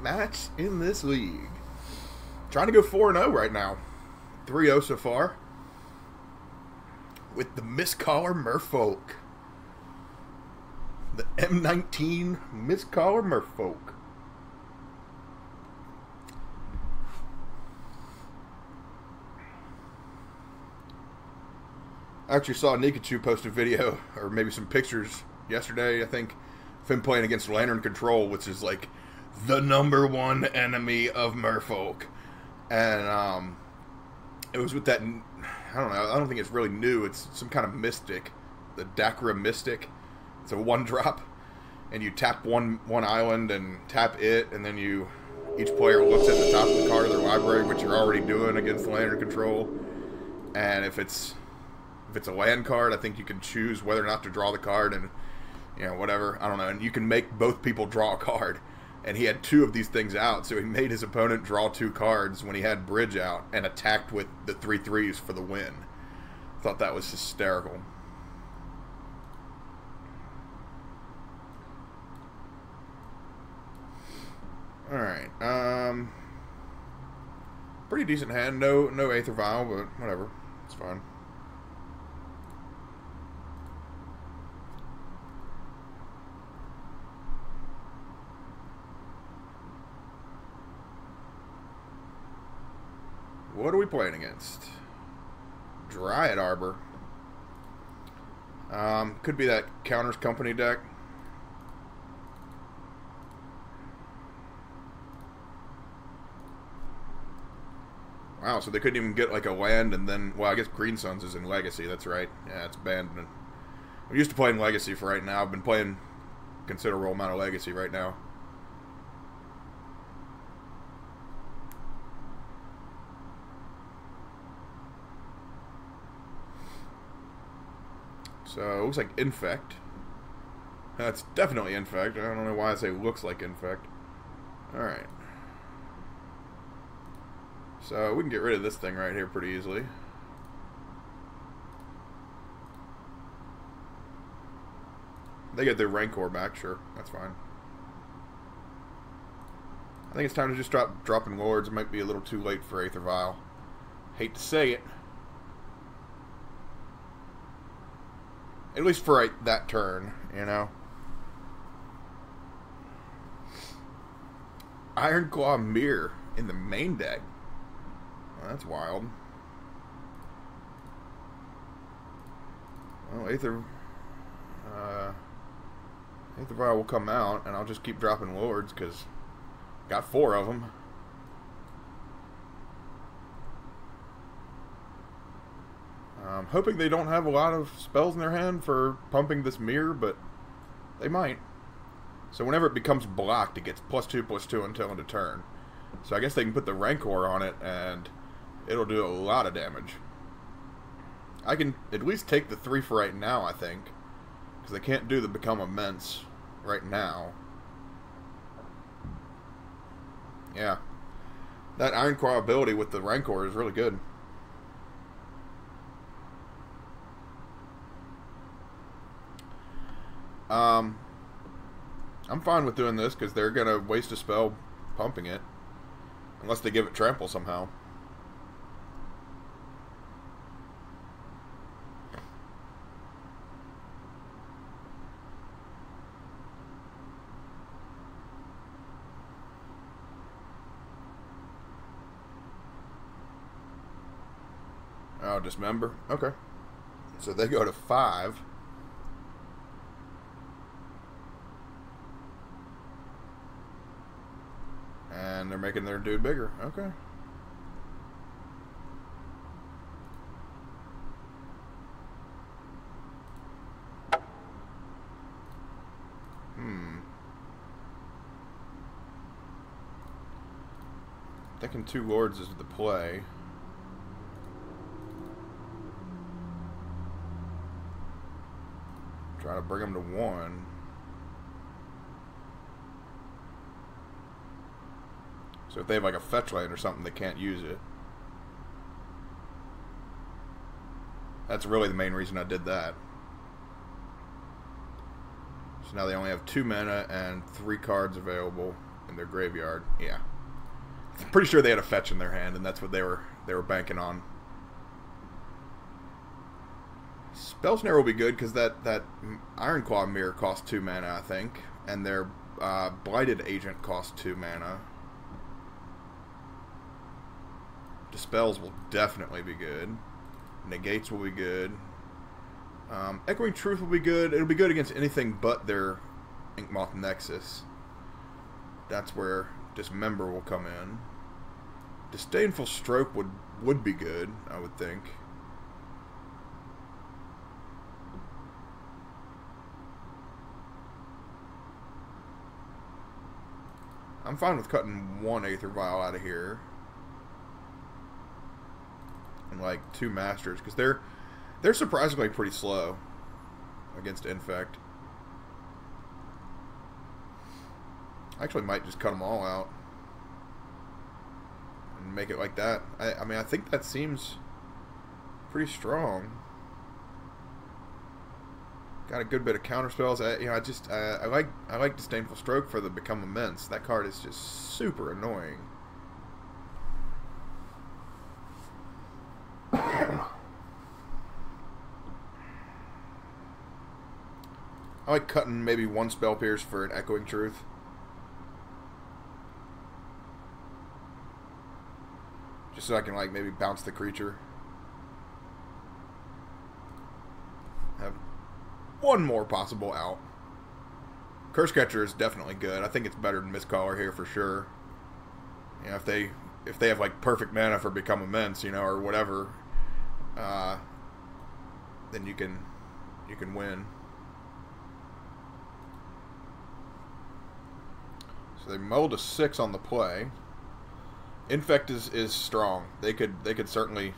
match in this league. Trying to go 4-0 right now. 3-0 so far. with the MISTCALLER Merfolk. The M19 MISTCALLER Merfolk. I actually saw Nikachu post a video, or maybe some pictures yesterday, I think, of him playing against Lantern Control, which is like the #1 enemy of Merfolk. And it was with that, I don't know, I don't think it's really new, it's some kind of mystic, the Dakra Mystic. It's a 1-drop, and you tap one island and tap it, and then each player looks at the top of the card of their library, which you're already doing against Lantern Control. And if it's a land card, I think you can choose whether or not to draw the card, and whatever, I don't know, and you can make both people draw a card. And he had 2 of these things out, so he made his opponent draw 2 cards when he had Bridge out, and attacked with the 3/3s for the win. Thought that was hysterical. Alright, pretty decent hand, no Aether Vial, but whatever, it's fine. What are we playing against? Dryad Arbor. Could be that Counters Company deck. Wow, so they couldn't even get like a land, and then, well, I guess Green Suns is in Legacy, that's right. Yeah, it's banned. I'm used to playing Legacy for right now. I've been playing a considerable amount of Legacy right now. So, it looks like Infect. That's definitely Infect. I don't know why I say looks like Infect. Alright. So, we can get rid of this thing right here pretty easily. They get their Rancor back, sure. That's fine. I think it's time to just stop dropping Lords. It might be a little too late for Aether Vial. Hate to say it. At least for that turn, Ironclaw Mirror in the main deck. Well, that's wild. Well, Aether Vial will come out, and I'll just keep dropping Lords, because got 4 of them. I'm hoping they don't have a lot of spells in their hand for pumping this mirror, but they might. So whenever it becomes blocked, it gets +2/+2 until end of turn. So I guess they can put the Rancor on it, and it'll do a lot of damage. I can at least take the 3 for right now, I think. Because they can't do the Become Immense right now. Yeah. That Ironclaw ability with the Rancor is really good. I'm fine with doing this because they're going to waste a spell pumping it. Unless they give it trample somehow. Oh, Dismember? Okay. So they go to 5. And they're making their dude bigger. Okay. Thinking 2 Lords is the play. Try to bring them to 1. So if they have like a fetch land or something, they can't use it. That's really the main reason I did that. So now they only have 2 mana and 3 cards available in their graveyard. Yeah. I'm pretty sure they had a fetch in their hand, and that's what they were banking on. Spell Snare will be good because that Iron Claw Mirror costs 2 mana, I think, and their Blighted Agent costs 2 mana. Dispels will definitely be good. Negates will be good. Echoing Truth will be good. It'll be good against anything but their Inkmoth Nexus. That's where Dismember will come in. Disdainful Stroke would be good, I would think. I'm fine with cutting 1 Aether Vial out of here. And like 2 Masters, because they're surprisingly pretty slow against Infect. I actually might just cut them all out and make it like that. I mean, I think that seems pretty strong. Got a good bit of counter spells. I like Disdainful Stroke for the Become Immense. That card is just super annoying. I like cutting maybe 1 Spell Pierce for an Echoing Truth. Just so I can like maybe bounce the creature. Have 1 more possible out. Curse Catcher is definitely good. I think it's better than Mistcaller here for sure. You know, if they have like perfect mana for Become Immense, you know, or whatever, then you can win. So they mulled a 6 on the play. Infect is strong. They could certainly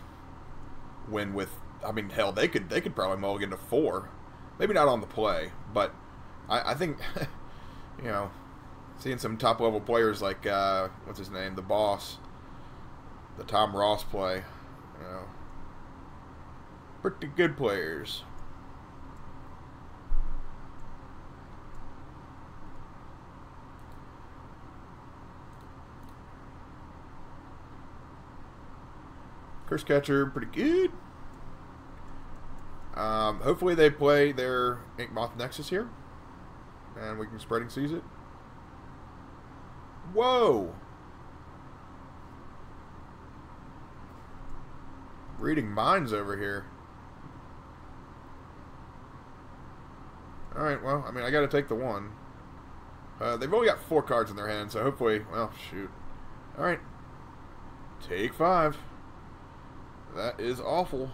win with. I mean, hell, they could probably mulligan to 4. Maybe not on the play, but I think you know, seeing some top level players like what's his name, the boss, the Tom Ross play, you know, pretty good players. Curse Catcher, pretty good. Hopefully they play their Inkmoth Nexus here, and we can Spreading Seas it. Whoa! Reading minds over here. Alright, well, I mean, I gotta take the 1. They've only got 4 cards in their hand, so hopefully, well, shoot. Alright. Take 5. That is awful.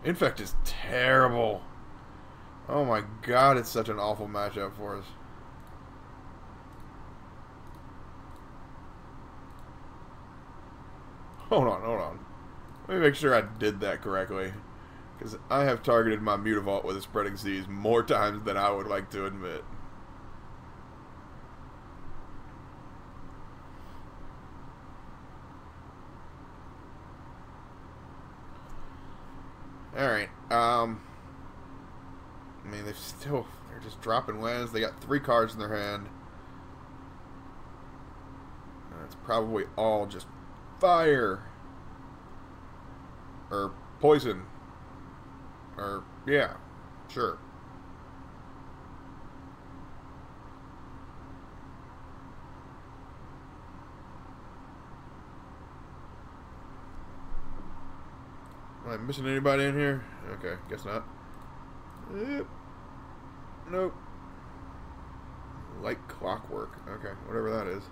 Infect is terrible. Oh my god, it's such an awful matchup for us. Hold on. Let me make sure I did that correctly. Because I have targeted my Mutavault with a Spreading Seas more times than I would like to admit. Alright, I mean, they're just dropping lands. They got 3 cards in their hand. It's probably all just fire. Or poison. Or, yeah, sure. Am I missing anybody in here? Okay, guess not. Yep. Nope. Like clockwork. Okay, whatever that is.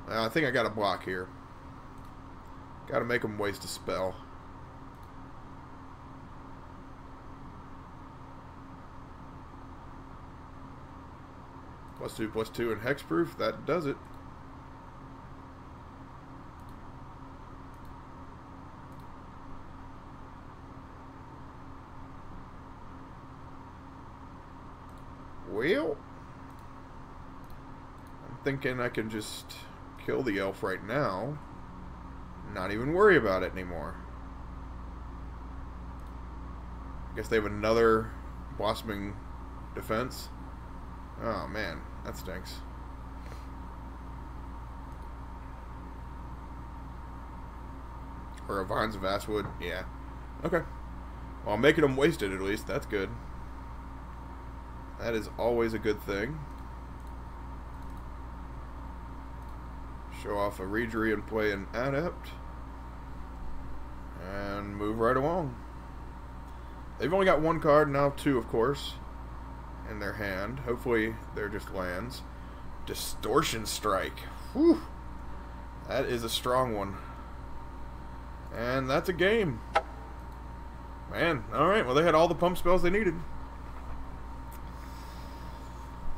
I think I got a block here. Gotta make them waste a spell. +2/+2 and hexproof. That does it. Well, I'm thinking I can just kill the elf right now. Not even worry about it anymore. I guess they have another blossoming defense. Oh man, that stinks. Or a Vines of Vastwood. Yeah. Okay. Well, I'm making them wasted at least. That's good. That is always a good thing. Show off a Regery and play an Adept. And move right along. They've only got one card, now two, of course, in their hand. Hopefully they're just lands. Distortion Strike. Whew. That is a strong one. And that's a game. Man, alright, well they had all the pump spells they needed.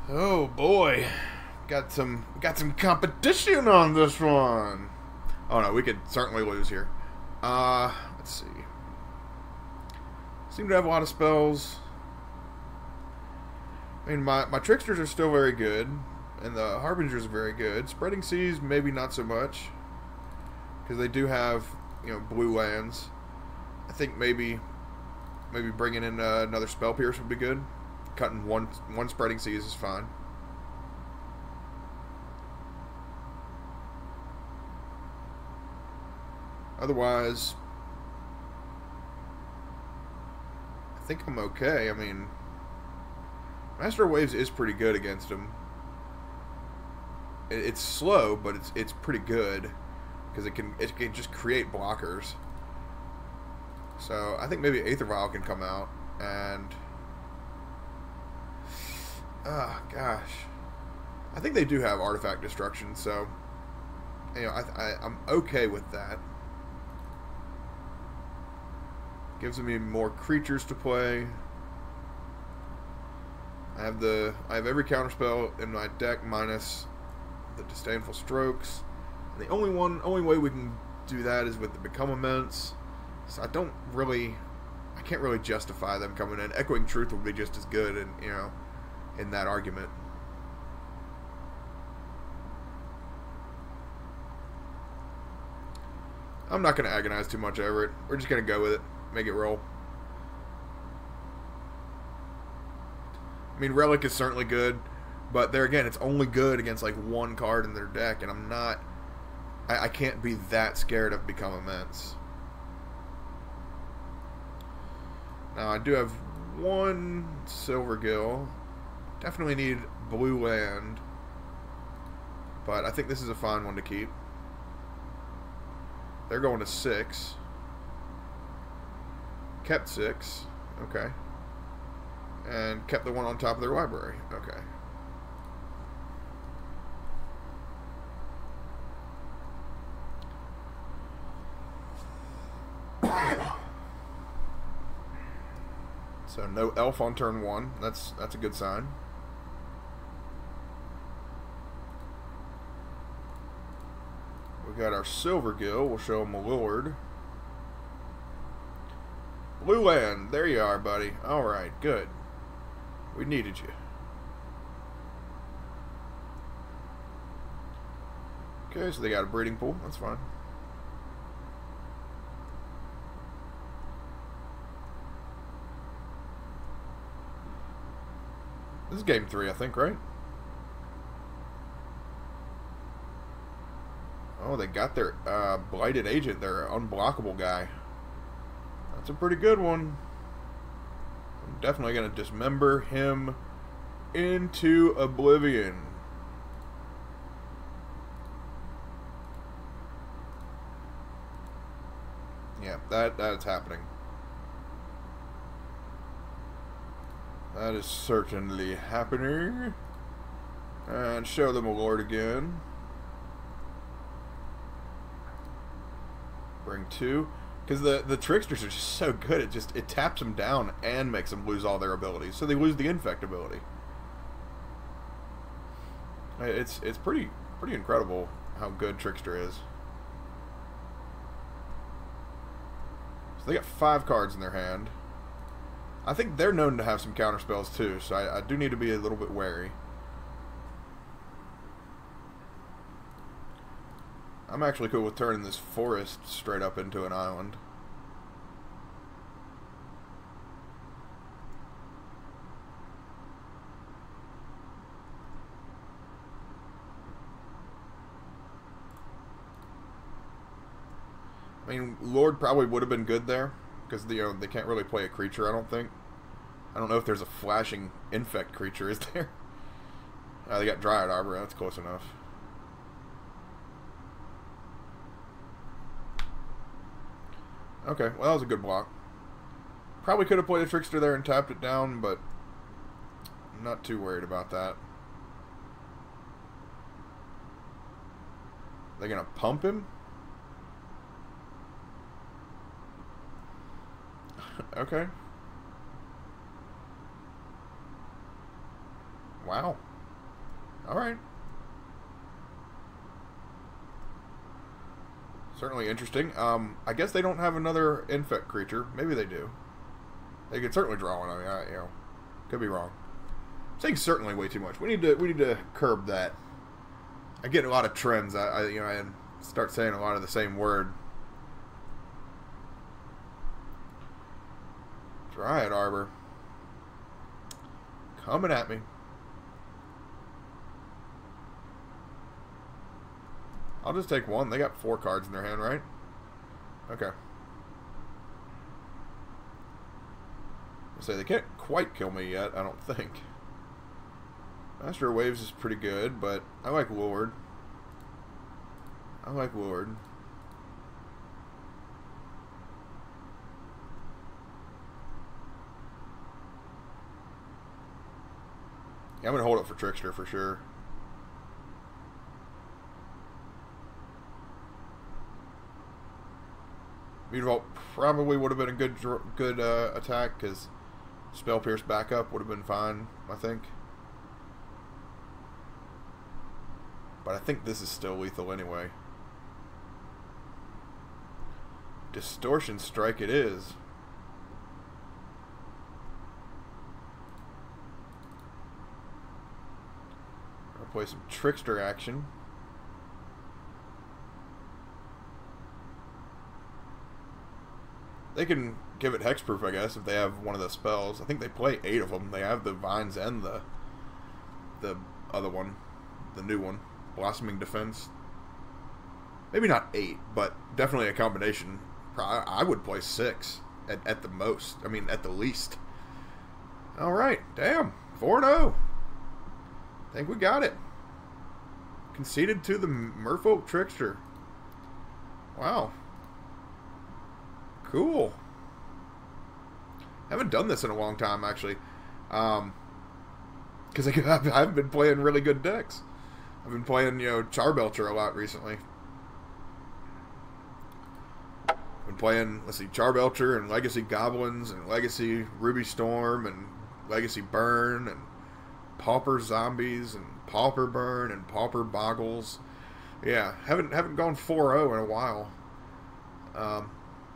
Oh boy. Got some competition on this one. Oh no, we could certainly lose here. Let's see. Seem to have a lot of spells. I mean, my Tricksters are still very good, and the Harbingers are very good. Spreading Seas, maybe not so much, because they do have, you know, blue lands. I think maybe bringing in another Spell Pierce would be good. Cutting one Spreading Seas is fine. Otherwise, I think I'm okay. I mean, Master Waves is pretty good against him. It's slow, but it's pretty good because it can just create blockers. So I think maybe Aether Vial can come out and gosh, I think they do have Artifact Destruction, so you know I'm okay with that. Gives me more creatures to play. I have every counterspell in my deck minus the Disdainful Strokes. And the only way we can do that is with the Become Immense. So I can't really justify them coming in. Echoing Truth would be just as good in that argument. I'm not going to agonize too much over it. We're just going to go with it. Make it roll. I mean, Relic is certainly good, but there again, it's only good against like one card in their deck, and I can't be that scared of Become Immense. Now, I do have one Silvergill. Definitely need blue land, but I think this is a fine one to keep. They're going to 6. Kept 6. Okay. And kept the one on top of their library. Okay. So no elf on turn 1. That's a good sign. We got our Silvergill. We'll show him a Lord. Blue land. There you are, buddy. Alright, good. We needed you. Okay, so they got a breeding pool. That's fine. This is game 3, I think, right? Oh, they got their Blighted Agent, their unblockable guy. That's a pretty good one. I'm definitely going to dismember him into oblivion. Yeah, that's happening. That is certainly happening. And show them a Lord again. Bring 2. Because the Tricksters are just so good, it taps them down and makes them lose all their abilities. So they lose the Infect ability. It's pretty incredible how good Trickster is. So they got 5 cards in their hand. I think they're known to have some counter spells too, so I do need to be a little bit wary. I'm actually cool with turning this forest straight up into an island. I mean, Lord probably would have been good there, because they can't really play a creature, I don't think. I don't know if there's a flashing Infect creature, is there? They got Dryad Arbor, that's close enough. Okay, well that was a good block. Probably could have played a Trickster there and tapped it down, but I'm not too worried about that. They're gonna pump him? Okay. Wow. Alright. Certainly interesting. I guess they don't have another Infect creature. Maybe they do. They could certainly draw one. I mean, could be wrong. I'm saying certainly way too much. We need to curb that. I get a lot of trends. I start saying a lot of the same word. Dryad Arbor. Coming at me. I'll just take one. They got 4 cards in their hand, right? Okay. I say they can't quite kill me yet, I don't think. Master of Waves is pretty good, but I like Lord. I like Lord. Yeah, I'm going to hold it for Trickster for sure. Mutavault probably would have been a good attack, because Spell Pierce backup would have been fine, I think. But I think this is still lethal anyway. Distortion Strike it is. I'll play some Trickster action. They can give it hexproof, I guess, if they have one of the spells. I think they play 8 of them. They have the Vines and the other one, the new one, Blossoming Defense. Maybe not 8, but definitely a combination. I would play 6 at the most. I mean, at the least. All right, damn, 4-0. I think we got it. Conceded to the Merfolk Trickster. Wow. Cool. Haven't done this in a long time, actually. Because I've been playing really good decks. I've been playing, Charbelcher a lot recently. I've been playing, let's see, Charbelcher and Legacy Goblins and Legacy Ruby Storm and Legacy Burn and Pauper Zombies and Pauper Burn and Pauper Boggles. Yeah, haven't gone 4-0 in a while. I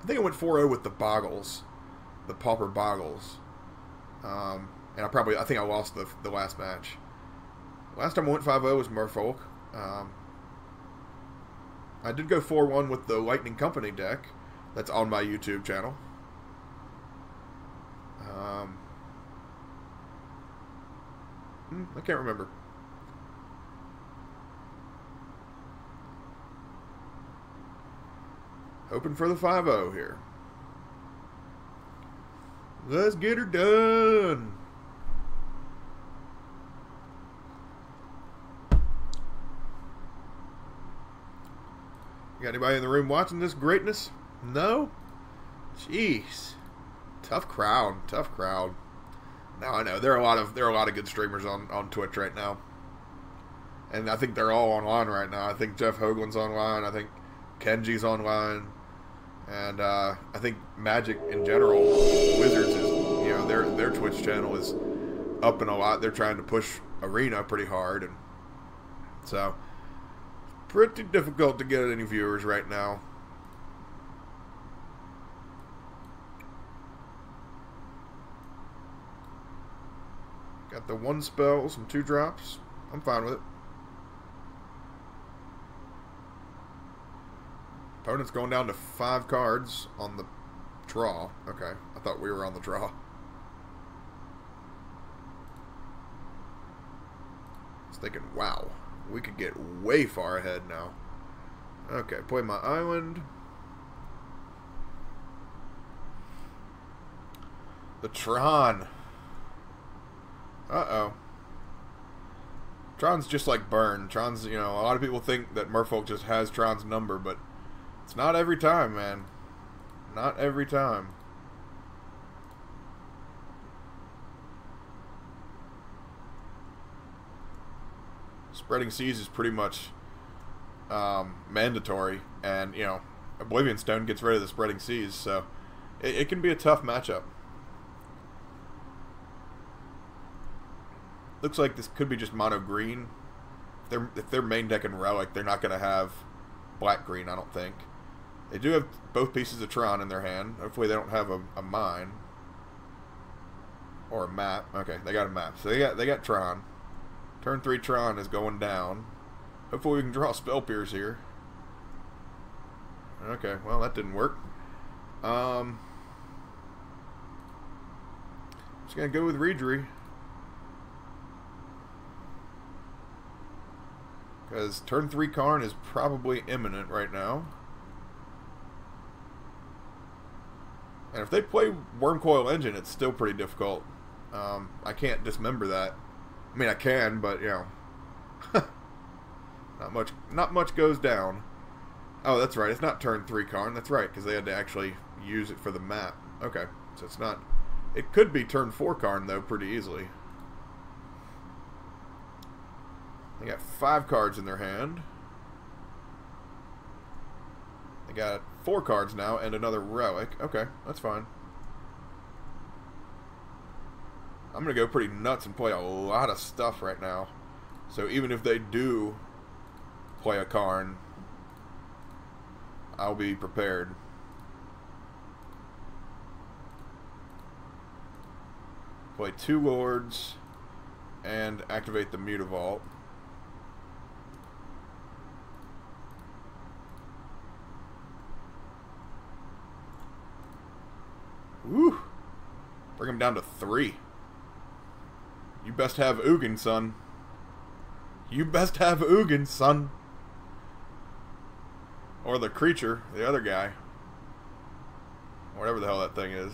think I went 4-0 with the Boggles, the Pauper Boggles, and I think I lost the last match. Last time I went 5-0 was Merfolk. I did go 4-1 with the Lightning Company deck. That's on my YouTube channel. I can't remember. Hoping for the 5-0 here. Let's get her done. You got anybody in the room watching this greatness? No? Jeez. Tough crowd. Tough crowd. Now I know there are a lot of good streamers on Twitch right now. And I think they're all online right now. I think Jeff Hoagland's online. I think Kenji's online. And I think Magic in general, Wizards is, their Twitch channel is up and a lot. They're trying to push Arena pretty hard, and so pretty difficult to get any viewers right now. Got the 1 spell, some 2 drops. I'm fine with it. Opponent's going down to 5 cards on the draw. Okay, I thought we were on the draw. I was thinking, wow, we could get way far ahead now. Okay, play my island. The Tron. Uh-oh. Tron's just like Burn. Tron's, you know, a lot of people think that Merfolk just has Tron's number, but it's not every time, man. Not every time. Spreading Seas is pretty much mandatory, and, you know, Oblivion Stone gets rid of the Spreading Seas, so it can be a tough matchup. Looks like this could be just mono green. If they're main decking Relic, they're not going to have black green, I don't think. They do have both pieces of Tron in their hand. Hopefully they don't have a mine. Or a map. Okay, they got a map. So they got Tron. Turn 3 Tron is going down. Hopefully we can draw Spell Pierce here. Okay, well that didn't work. Just gonna go with Reedry. Because turn 3 Karn is probably imminent right now. And if they play Wormcoil Engine, it's still pretty difficult. I can't dismember that. I mean, I can, but, you know. not much goes down. Oh, that's right. It's not turn 3 Karn. That's right, because they had to actually use it for the map. Okay, so it's not... It could be turn 4 Karn, though, pretty easily. They got 5 cards in their hand. They got 4 cards now and another Relic. Okay, that's fine. I'm going to go pretty nuts and play a lot of stuff right now. So even if they do play a Karn, I'll be prepared. Play 2 Lords and activate the Mutavault. Woo! Bring him down to 3. You best have Ugin, son. You best have Ugin, son. Or the creature, the other guy. Whatever the hell that thing is.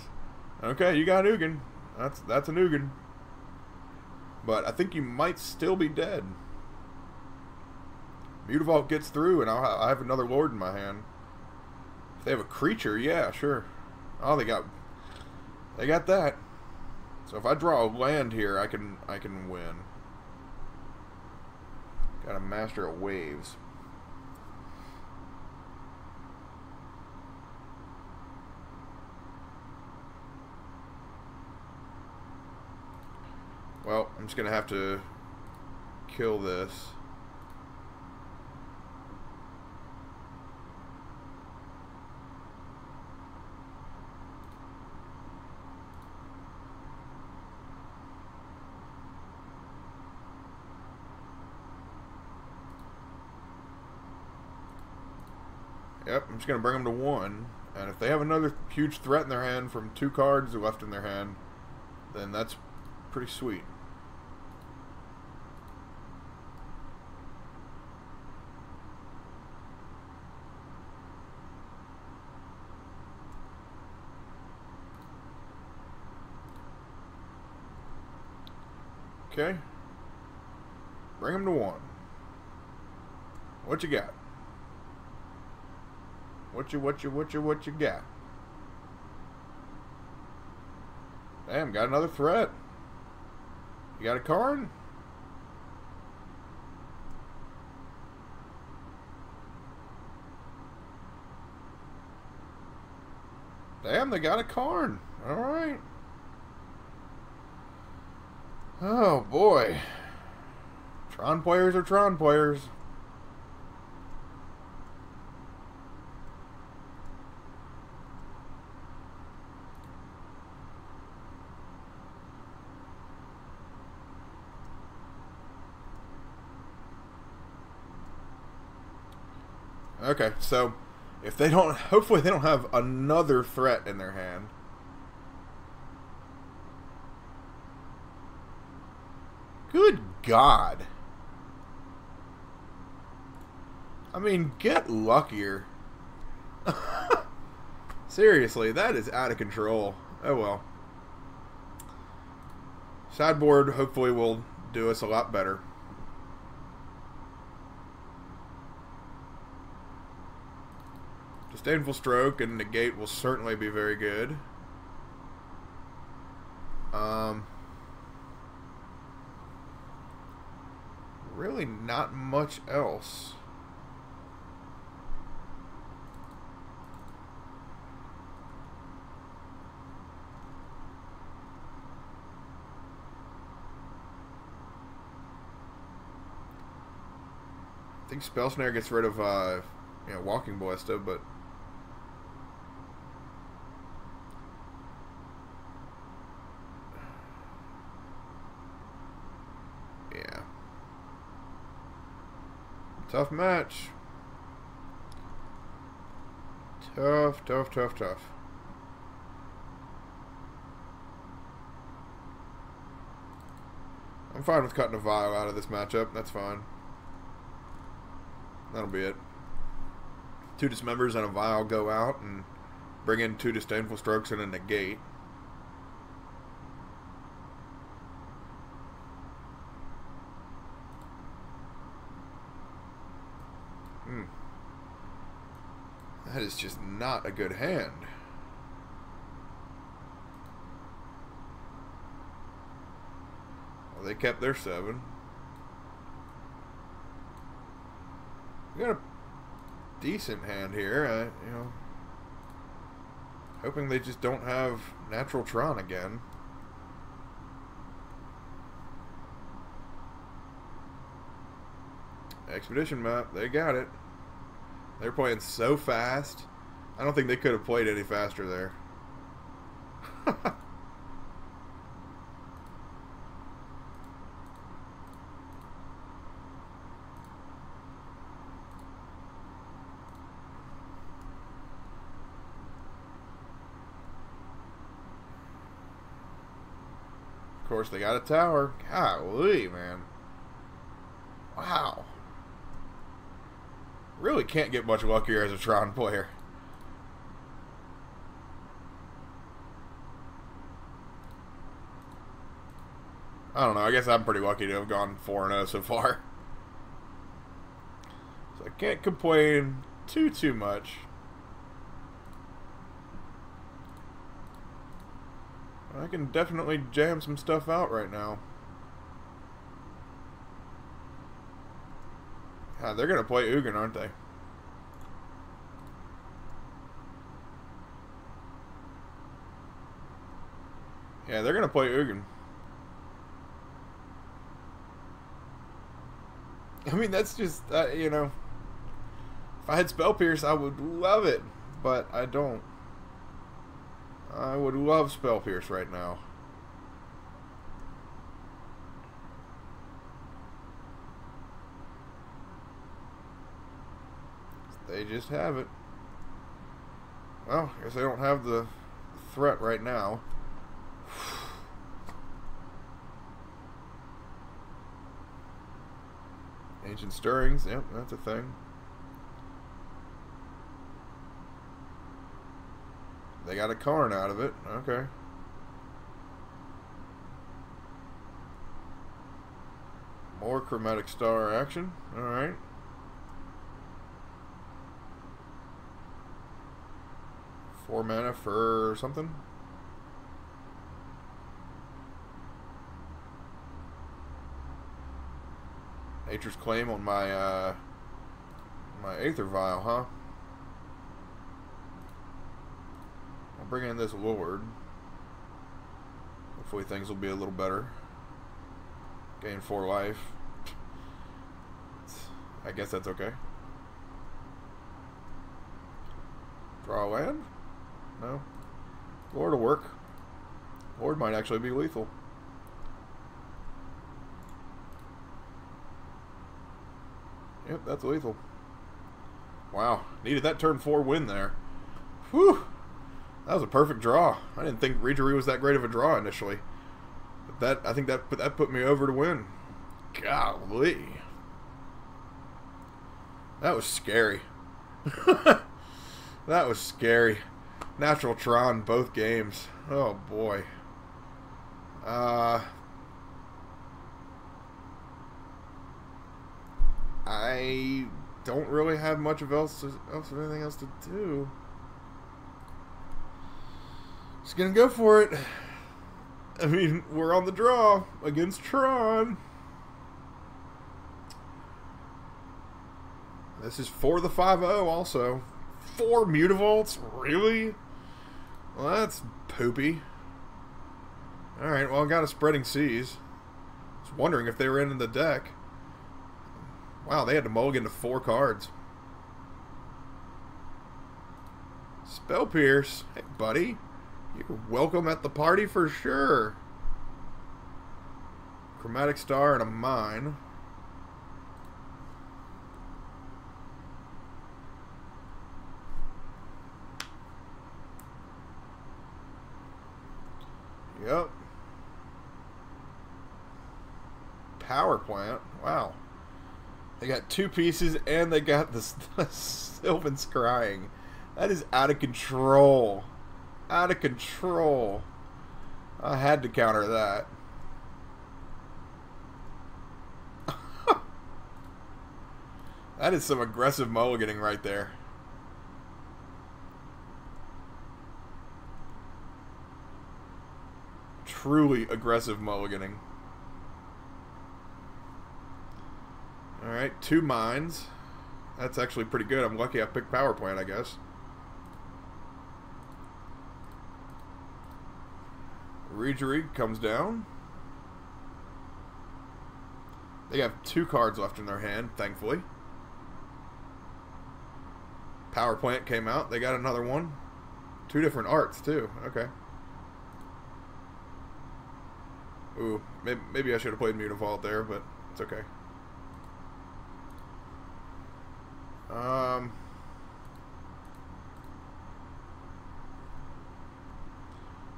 Okay, you got Ugin. That's an Ugin. But I think you might still be dead. Mutavault gets through, and I have another Lord in my hand. If they have a creature, yeah, sure. Oh, they got that. So if I draw a land here, I can win. Got a Master of Waves. Well, I'm just gonna have to kill this. Yep, I'm just going to bring them to 1. And if they have another huge threat in their hand from 2 cards left in their hand, then that's pretty sweet. Okay. Bring them to 1. What you got? What you got? Damn, got another threat. You got a Karn? Damn, they got a Karn. Alright. Oh, boy. Tron players are Tron players. Okay, so if they don't, hopefully they don't have another threat in their hand. Good God. I mean, get luckier. Seriously, that is out of control. Oh well. Sideboard hopefully will do us a lot better. Disdainful Stroke and Negate will certainly be very good. Really not much else. I think Spell Snare gets rid of, Walking Ballista, but yeah. Tough match. Tough. I'm fine with cutting a Vial out of this matchup. That's fine. That'll be it. 2 Dismembers and a Vial go out and bring in 2 Disdainful Strokes and a Negate. That is just not a good hand. Well, they kept their 7. We got a decent hand here. Hoping they just don't have natural Tron again. Expedition map, they got it. They're playing so fast. I don't think they could have played any faster there. Of course, they got a tower. Golly, man. Wow. Really can't get much luckier as a Tron player. I don't know. I guess I'm pretty lucky to have gone 4-0 so far. So I can't complain too much. I can definitely jam some stuff out right now. God, they're going to play Ugin, aren't they? Yeah, they're going to play Ugin. I mean, that's just, if I had Spell Pierce, I would love it, but I don't. I would love Spell Pierce right now. They just have it. Well, I guess they don't have the threat right now. Ancient Stirrings, yep, that's a thing. They got a Karn out of it, okay. More Chromatic Star action, alright. Four mana for something. Nature's Claim on my my Aether Vial, huh? I'll bring in this Lord. Hopefully things will be a little better. Gain 4 life. I guess that's okay. Draw a land? No. Lord will work. Lord might actually be lethal. Yep, that's lethal. Wow. Needed that turn 4 win there. Whew. That was a perfect draw. I didn't think Reejeree was that great of a draw initially. But I think that put me over to win. Golly. That was scary. That was scary. Natural Tron both games. Oh boy. I don't really have much of anything else to do. Just gonna go for it. I mean, we're on the draw against Tron. This is for the 5-0 also. 4 Mutavaults? Really? Well, that's poopy. Alright, well, I got a Spreading Seas. I was wondering if they were in the deck. Wow, they had to mulligan to 4 cards. Spell Pierce. Hey, buddy. You're welcome at the party for sure. Chromatic Star and a Mine. Yep. Power Plant. Wow. They got 2 pieces and they got the Sylvan Scrying. That is out of control. Out of control. I had to counter that. That is some aggressive mulliganing right there. Truly aggressive mulliganing. Alright, 2 mines. That's actually pretty good. I'm lucky I picked Power Plant, I guess. Rejurig comes down. They have 2 cards left in their hand, thankfully. Power Plant came out. They got another one. 2 different arts, too. Okay. Ooh, maybe I should have played Mutavault there, but it's okay. I'm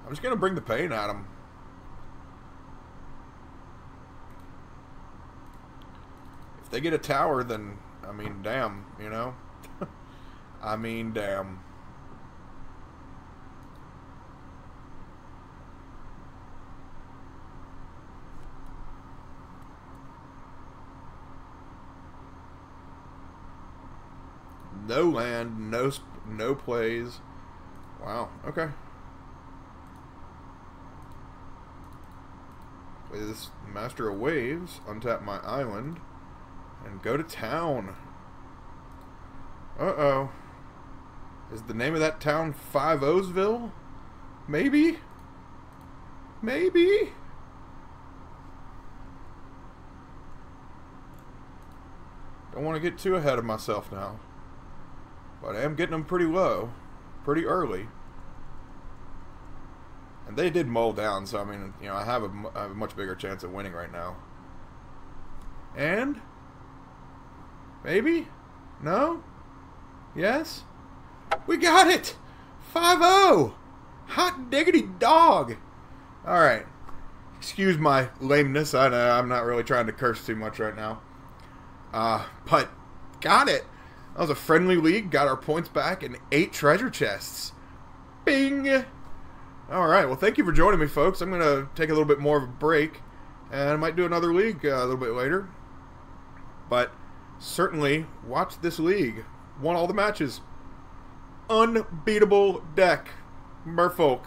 just going to bring the pain at him. If they get a tower, then, I mean, damn, you know? I mean, damn. No land, no plays. Wow, okay. Play this Master of Waves, untap my island, and go to town. Uh-oh. Is the name of that town 5-Osville? Maybe? Maybe? Don't want to get too ahead of myself now. But I am getting them pretty low. Pretty early. And they did mull down, so I mean, you know, I have a much bigger chance of winning right now. And? Maybe? No? Yes? We got it! 5-0! Hot diggity dog! Alright. Excuse my lameness. I know I'm not really trying to curse too much right now. But got it! That was a friendly league. Got our points back and 8 treasure chests. Bing! Alright, well thank you for joining me, folks. I'm going to take a little bit more of a break. And I might do another league a little bit later. But certainly watch this league. Won all the matches. Unbeatable deck. Merfolk.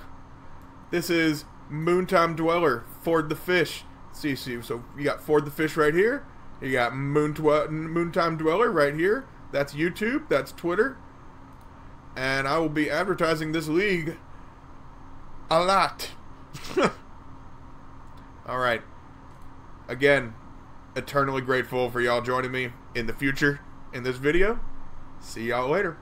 This is Moontime Dweller. Ford the Fish. See, so you got Ford the Fish right here. You got Moontime Dweller right here. That's YouTube. That's Twitter. And I will be advertising this league a lot. Alright. Again, eternally grateful for y'all joining me in the future in this video. See y'all later.